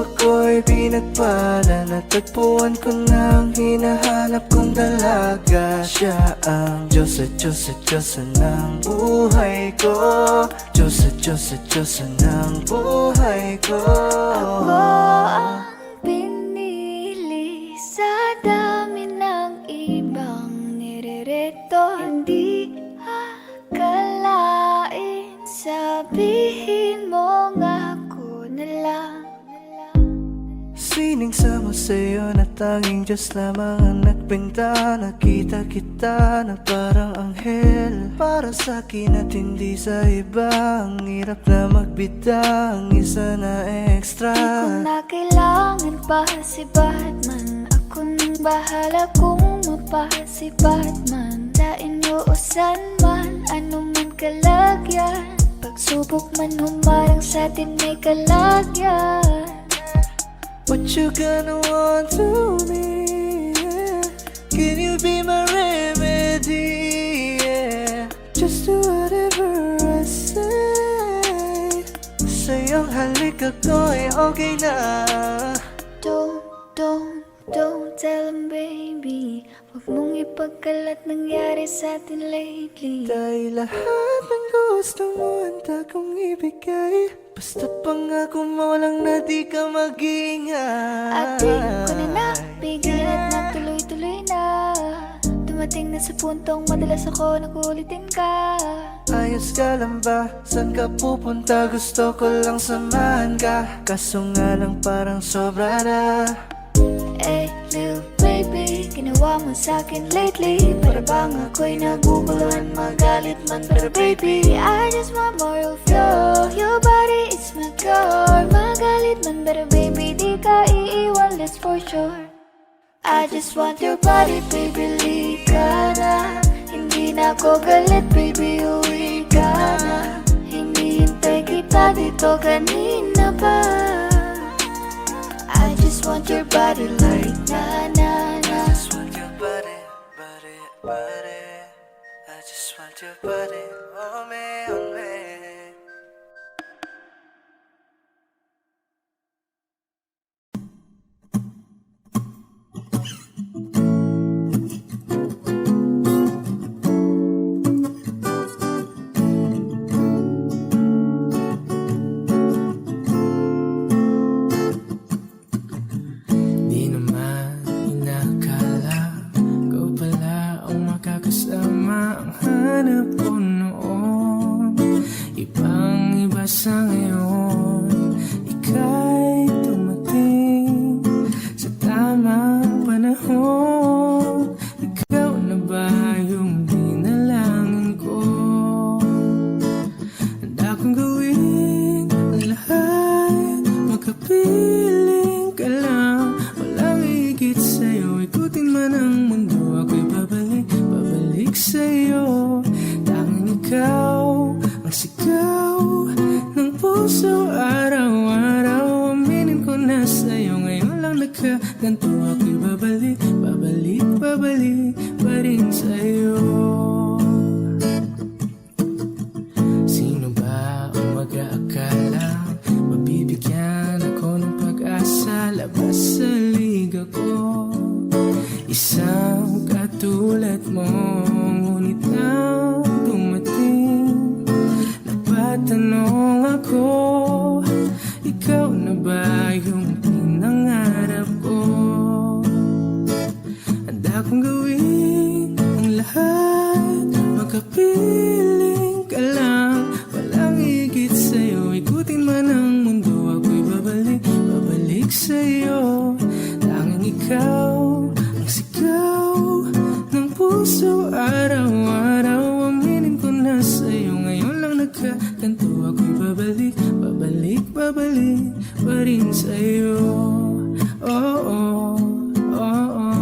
Speaker 3: Ako'y pinagpala, natagpuan ko ng hinahanap kong dalaga. Siya ang Diyos at Diyos at Diyos ng buhay ko. Diyos at Diyos at Diyos ng buhay ko.
Speaker 4: Ako ang pinili sa dami ng ibang nirereto. Hindi akalain, sabihin mo nga ako na lang.
Speaker 3: Sino Piling sa mo sa'yo na tanging Diyos lamang ang nagbenta. Nakita kita na parang anghel para sa'kin at hindi sa iba. Ang hirap na magbida, ang isa na extra.
Speaker 4: Di ko na kailangan pa si Batman. Ako nang bahala kung mapa si Batman. Sa inyo o san man, ano man kalagyan. Pagsubok man humarang sa'tin may kalagyan.
Speaker 3: What you gonna want to me? Yeah. Can you be my remedy? Yeah. Just do whatever I say. Sa'yong halik ako'y okay na.
Speaker 4: Don't tell him, baby. Huwag mong ipagkalat nangyari sa'tin lately.
Speaker 3: Dahil lahat ng gusto mo handa kong ibigay. Basta pangako mo lang na di ka mag-ingay.
Speaker 4: At di ko na nabigyan at nagtuloy-tuloy na. Dumating na sa puntong madalas ako nakulitin ka.
Speaker 3: Ayos ka lang ba? Saan ka pupunta? Gusto ko lang samahan ka. Kaso nga lang parang sobra na.
Speaker 4: Hey, little baby, ginawa mo sa'kin lately. Para bang ako'y naguguluhan, magalit man. Pero baby, I just want more of you. Your body is my core. Magalit man, pero baby, di ka iiwan, that's for sure. I just want your body, baby, lika na. Hindi na ako galit, baby, uwi ka na. Hinihintay kita dito kanina pa. I just want your body like na na na.
Speaker 3: I just want your body, body, body. I just want your body, on me, on me.
Speaker 9: Di naman inakala ikaw pala ang makakasama. Ang hanap ko noon ibang iba sa ngayon. Ika'y dumating sa tamang panahon. Ikaw na ba yung dinalangin ko? Handa kong gawin ang lahat, makapiling ka lang. Walang higit sa'yo, ikutin man ang mundo. Ako'y babalik sa'yo. Tanging ikaw ang sigaw ng puso araw-araw. Aminin ko na sa'yo, ngayon lang nagkaganto. Ako'y babalik pa rin sa'yo. Sino ba ang mag-aakala mabibigyan ako ng pag-asa? Labas sa liga ko, isang katulad mo. Ngunit nang dumating, napatanong ako, ikaw na ba yung pinangarap ko? Handa kong gawin ang lahat, makapiling ka lang. Walang higit sa'yo, ikutin man ang mundo. Ako'y babalik sa'yo. Tanging ikaw ang sigaw ng puso araw-araw. Aminin ko na sa'yo, ngayon lang nagkaganto. Ako'y babalik pa rin sa'yo. Oh, oh, oh, oh,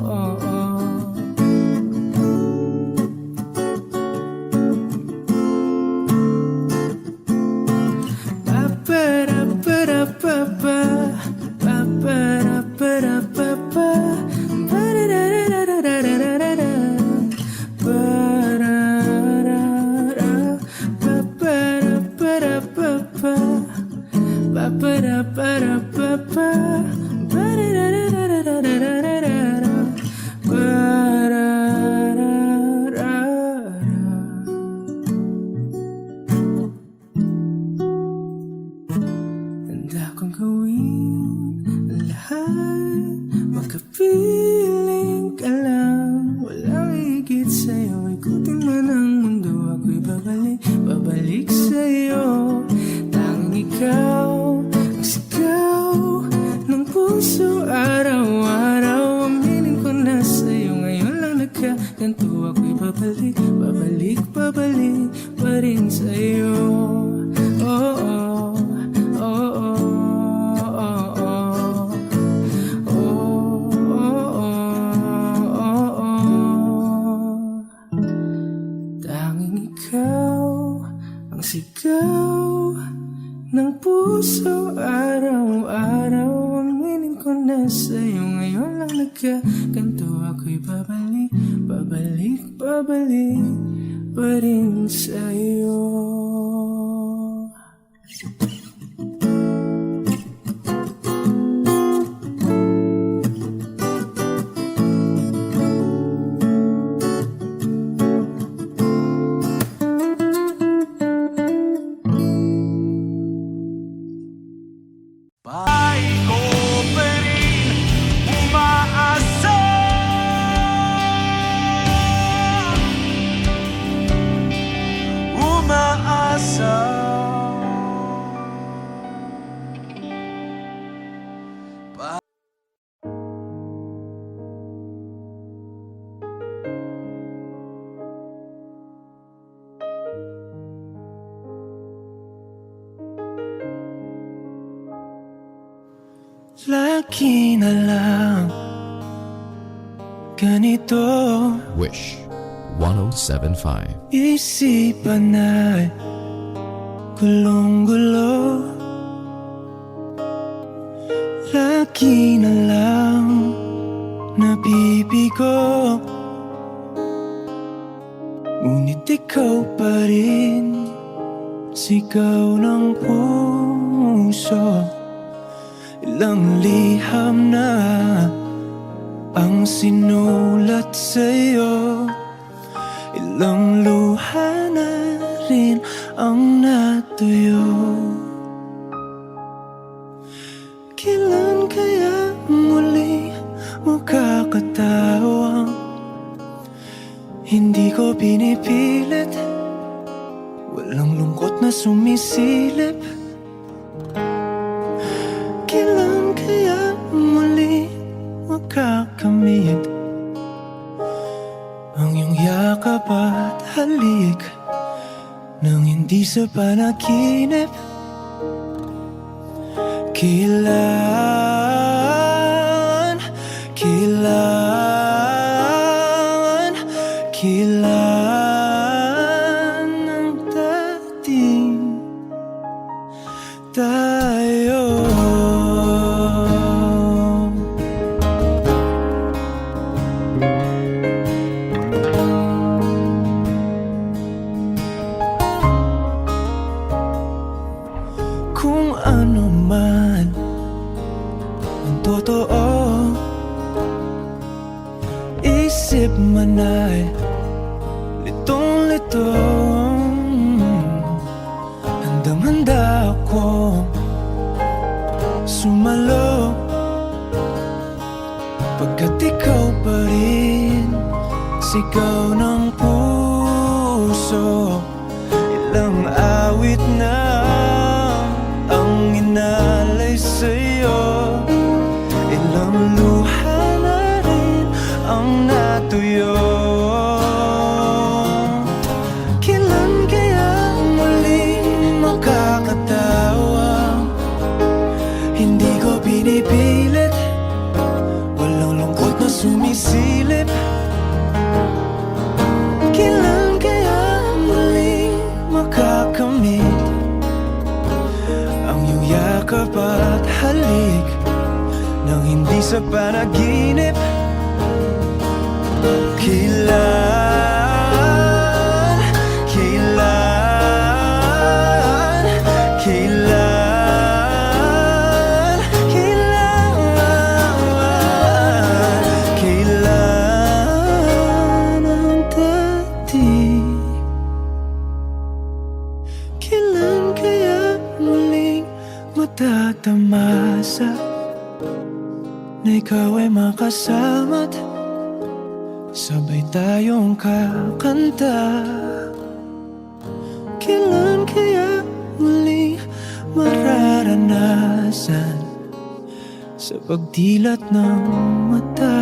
Speaker 9: oh, oh. Ba-ba-da-ba-da-ba. puso araw-araw. Aminin ko na sa'yo, ngayon lang nagkaganto. Ako'y babalik, babalik, babalik pa rin sa'yo. Oh, oh, oh, oh, oh, oh. Tanging ikaw ang sigaw ng puso araw-araw. Aminin ko na sa'yo, ngayon lang nagkaganto. Ako'y babalik, babalik, babalik pa rin sa'yo.
Speaker 1: Ko pa rin umaasa. Umaasa.
Speaker 3: Lagi na lang ganito,
Speaker 10: Wish 1075.
Speaker 3: isipan ay gulong-gulo. Lagi na lang nabibigo, ngunit ikaw pa rin sigaw ng puso. Ilang liham na ang sinulat sa'yo, ilang luha na rin ang natuyo. Kailan kaya muli makakatawang hindi ko pinipilit, walang lungkot na sumisilip. Kailan kaya muli makakamit ang iyong yakap at halik nang hindi sa panaginip? Kailan, kailan, kailan ang dating tayo? Kung ano man ang totoo, isip man ay litong-lito. Handang-handa akong sumalo, pagkat ikaw pa rin sigaw ng puso. Ilang awit na ang inalay sa'yo, ilang luha na rin ang natuyo. Kailan kaya muling makakatawa, hindi ko pinipilit, walang lungkot na sumisilip. Kailan kaya muling makakamit ang iyong yakap at halik nang hindi sa panaginip? Kailan, kailan, kailan, kailan, kailan ang dating? Kailan kaya muling matatamasa na ikaw ay makasama't sabay tayong kakanta? Kailan kaya muling mararanasan sa pagdilat ng mata,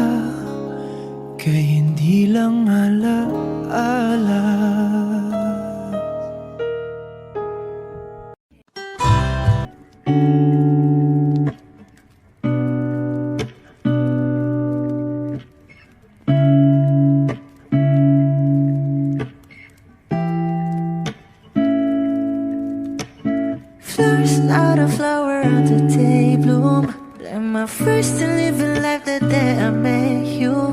Speaker 3: kay hindi lang alaala.
Speaker 2: Flowers, not a flower on the day bloom. Am I first to live a life the day I met you?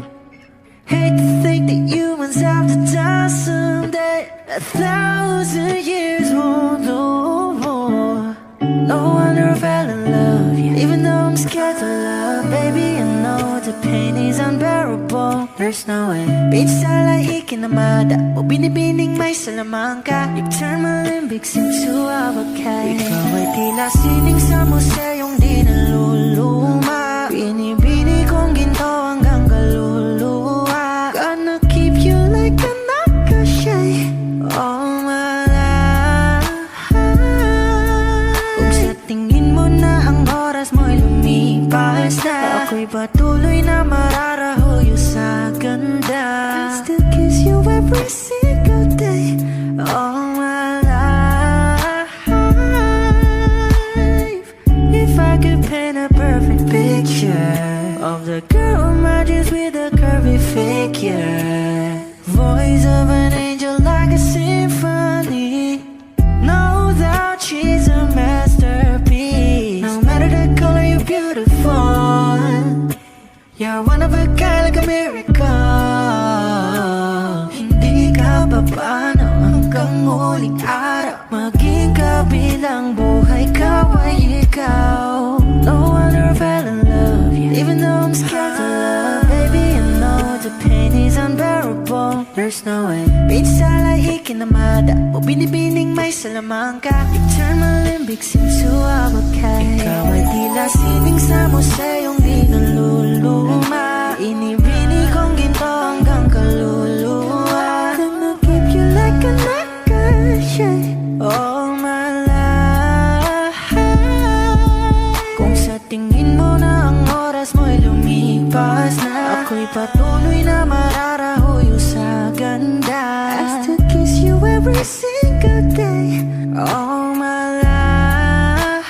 Speaker 2: Hate to think that humans have to die someday. 1,000 years won't know more. No wonder I fell in love, yeah. Even though I'm scared to love, baby, I know the pain is unbearable. There's no way. Pinsala ikinamada o binibining may salamangka. You turn my limbics into abakay. Ikaw ay tila sining sa museyong di naluluma. Binibini kong ginto hanggang kaluluwa. Gonna keep you like a nakashay all my life. Kung sa tingin mo na ang oras mo'y lumipas na, ako'y patuloy na mararahuyo sa ganda. I still kiss you every single day all my life. If I could paint a perfect picture of the girl in my dreams with a curvy figure, voice of an angel like a symphony. No doubt she's a masterpiece. No matter the color, you're beautiful. You're one of a kind, like a miracle. Hindi ka papaano hanggang huling araw. Maging kabilang buhay ka ay ikaw. No wonder I fell in love, yeah. Even though I'm scared to love, baby, I know the pain is unbearable. There's no way. Pinsala ikinamada o binibining may salamangka. You turn my limbics into abakay. Ikaw ay tila sining sa museyong di naluluma. Inibini kong ginto hanggang kaluluwa. Gonna keep you like a nakashay all my life. Kung sa tingin mo na ang oras mo'y lumipas na, ako'y patuloy na mararahuyo sa ganda. I still kiss you every single day all my life.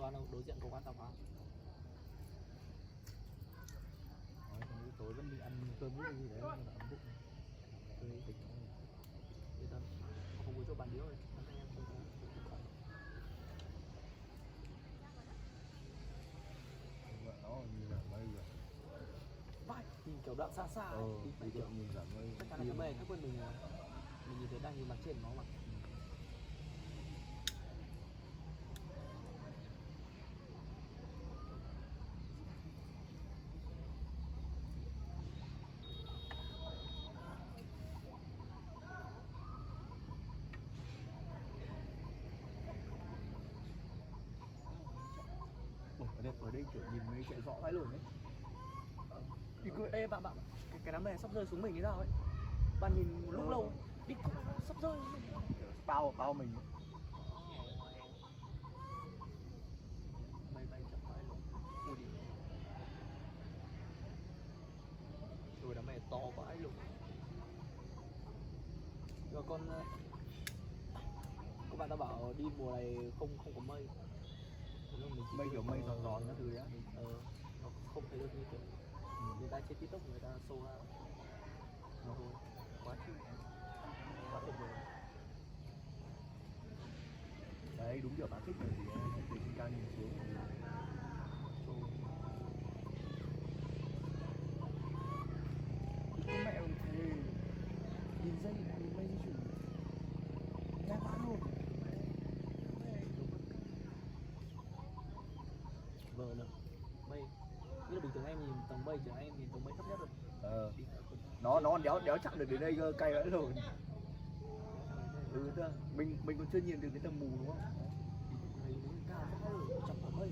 Speaker 11: ăn đâu, đối diện có quán tạp hóa.
Speaker 12: Tối vẫn đi ăn cơm với gì đấy, ấm bụng. Tôi tỉnh rồi.
Speaker 11: Yên tâm, không có chỗ bàn điếu rồi. Anh em không có.
Speaker 12: Vợ nó như là mây rồi.
Speaker 11: Vai, nhìn kiểu đoạn xa xa ấy.
Speaker 12: Thì kiểu nhìn giảm mây.
Speaker 11: Chắc chắn là cái mây các quân mình nhìn thấy đang nhìn mặt trên nó mà.
Speaker 12: Ở đây kiểu nhìn mây chạy rõ vãi luôn đấy.
Speaker 11: Thì cứ ê bạn cái đám mây sắp rơi xuống mình thế nào ấy. Bạn nhìn một lúc lâu đi sắp rơi.
Speaker 12: Bao mình.
Speaker 11: Mây chậm vãi luôn. Ui đi. Rồi đám mây to vãi luôn. Rồi con các bạn ta bảo đi mùa này không có mây.
Speaker 12: Mây kiểu mây giòn giòn các thứ đấy á.
Speaker 11: Nó không thấy được như kiểu người ta trên TikTok người ta show ra. Nó quá tuyệt vời.
Speaker 12: Đấy đúng kiểu bạn thích rồi thì từ trên cao nhìn xuống.
Speaker 11: Mẹ ơi thế nhìn dây nhìn mây di chuyển nhanh quá luôn. Vợ nữa mây như là bình thường em nhìn tầng mây chứ em nhìn tầng mây thấp nhất rồi.
Speaker 12: Nó còn đéo chạm được đến đây cơ, cay vãi rồi. Mình còn chưa nhìn được cái tầng mù đúng không?
Speaker 11: Này núi cao vãi rồi, chọc cả mây.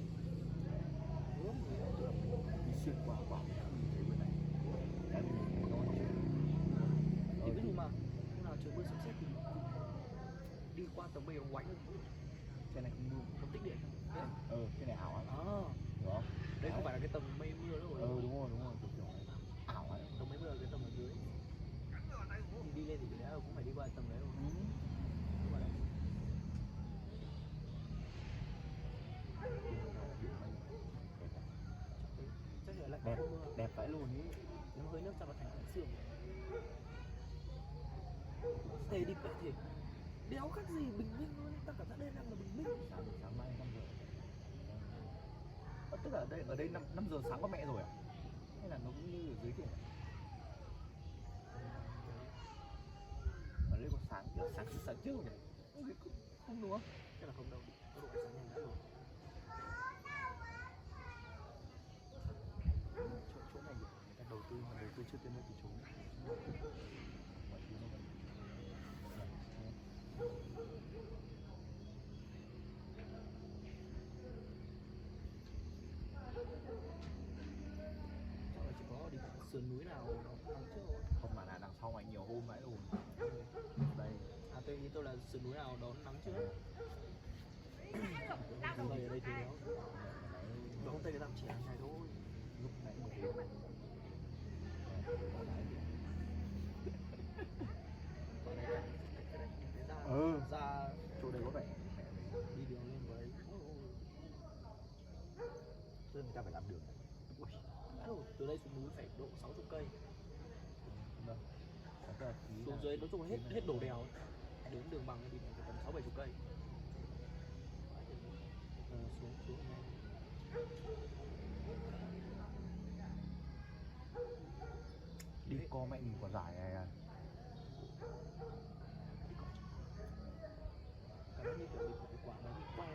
Speaker 12: Đi xuyên qua bảo nhìn thấy bên này. Cái mình nó
Speaker 11: Thì ví dụ mà hôm nào trời mưa sấm sét thì đi qua tầng mây nó quánh hơn.
Speaker 12: cái này không mưa,
Speaker 11: Không tích điện không?
Speaker 12: cái này ảo lắm.
Speaker 11: Hiểu không? Đây không phải là cái tầng mây mưa nữa rồi.
Speaker 12: Đúng rồi, kiểu ảo ấy.
Speaker 11: Tầng mây mưa là cái tầng ở dưới. Thì đi lên thì cái đấy cũng phải đi qua tầng đấy rồi. Đúng rồi đấy. Chắc là lại
Speaker 12: Đẹp, đẹp vãi luôn ý.
Speaker 11: nó hơi nước cho nó thành cái xương. Thế đi vậy thì đéo khác gì bình minh luôn, ta cảm giác đây đang là bình minh.
Speaker 12: Sáng mai 5 giờ. Tức là ở đây 5 giờ sáng có mẹ rồi à? Hay là nó cũng như ở dưới kia? Ở đây còn sáng kiểu sáng trước nhỉ? Không đúng không?
Speaker 11: Chắc là không đâu, có độ sáng nhanh đã rồi.
Speaker 12: Chỗ này người ta đầu tư mà đầu tư chưa tới nơi thì trốn. Mọi thứ nó vẫn
Speaker 11: Chắc là chỉ có đi sườn núi nào đằng trước thôi.
Speaker 12: không mà là đằng sau mày nhiều hôm mãi rồi. Đây.
Speaker 11: Tôi nghĩ tôi là sườn núi nào đón nắng trước. Đây ở đây thì đéo. Và hôm tây người ta chỉ hàng ngày thôi.
Speaker 12: Lúc nãy một tiếng.
Speaker 11: Ra
Speaker 12: chỗ đây có vẻ
Speaker 11: đi đường lên với
Speaker 12: tức người ta phải làm đường.
Speaker 11: ui, từ đây xuống núi phải độ 60 cây.
Speaker 12: Vâng.
Speaker 11: Xuống dưới nói chung là hết đổ đèo đến đường bằng thì phải tầm 60-70 cây. Xuống này.
Speaker 12: Đi co mẹ mình quả giải này à.
Speaker 11: Cái như kiểu bị quả bánh que.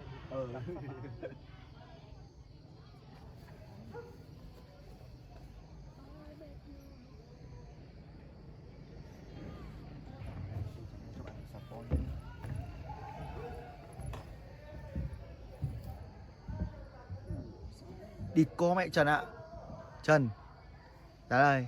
Speaker 12: Cho bạn sạc con.
Speaker 3: Địt cô mẹ Trần ạ. Trần. Ra đây.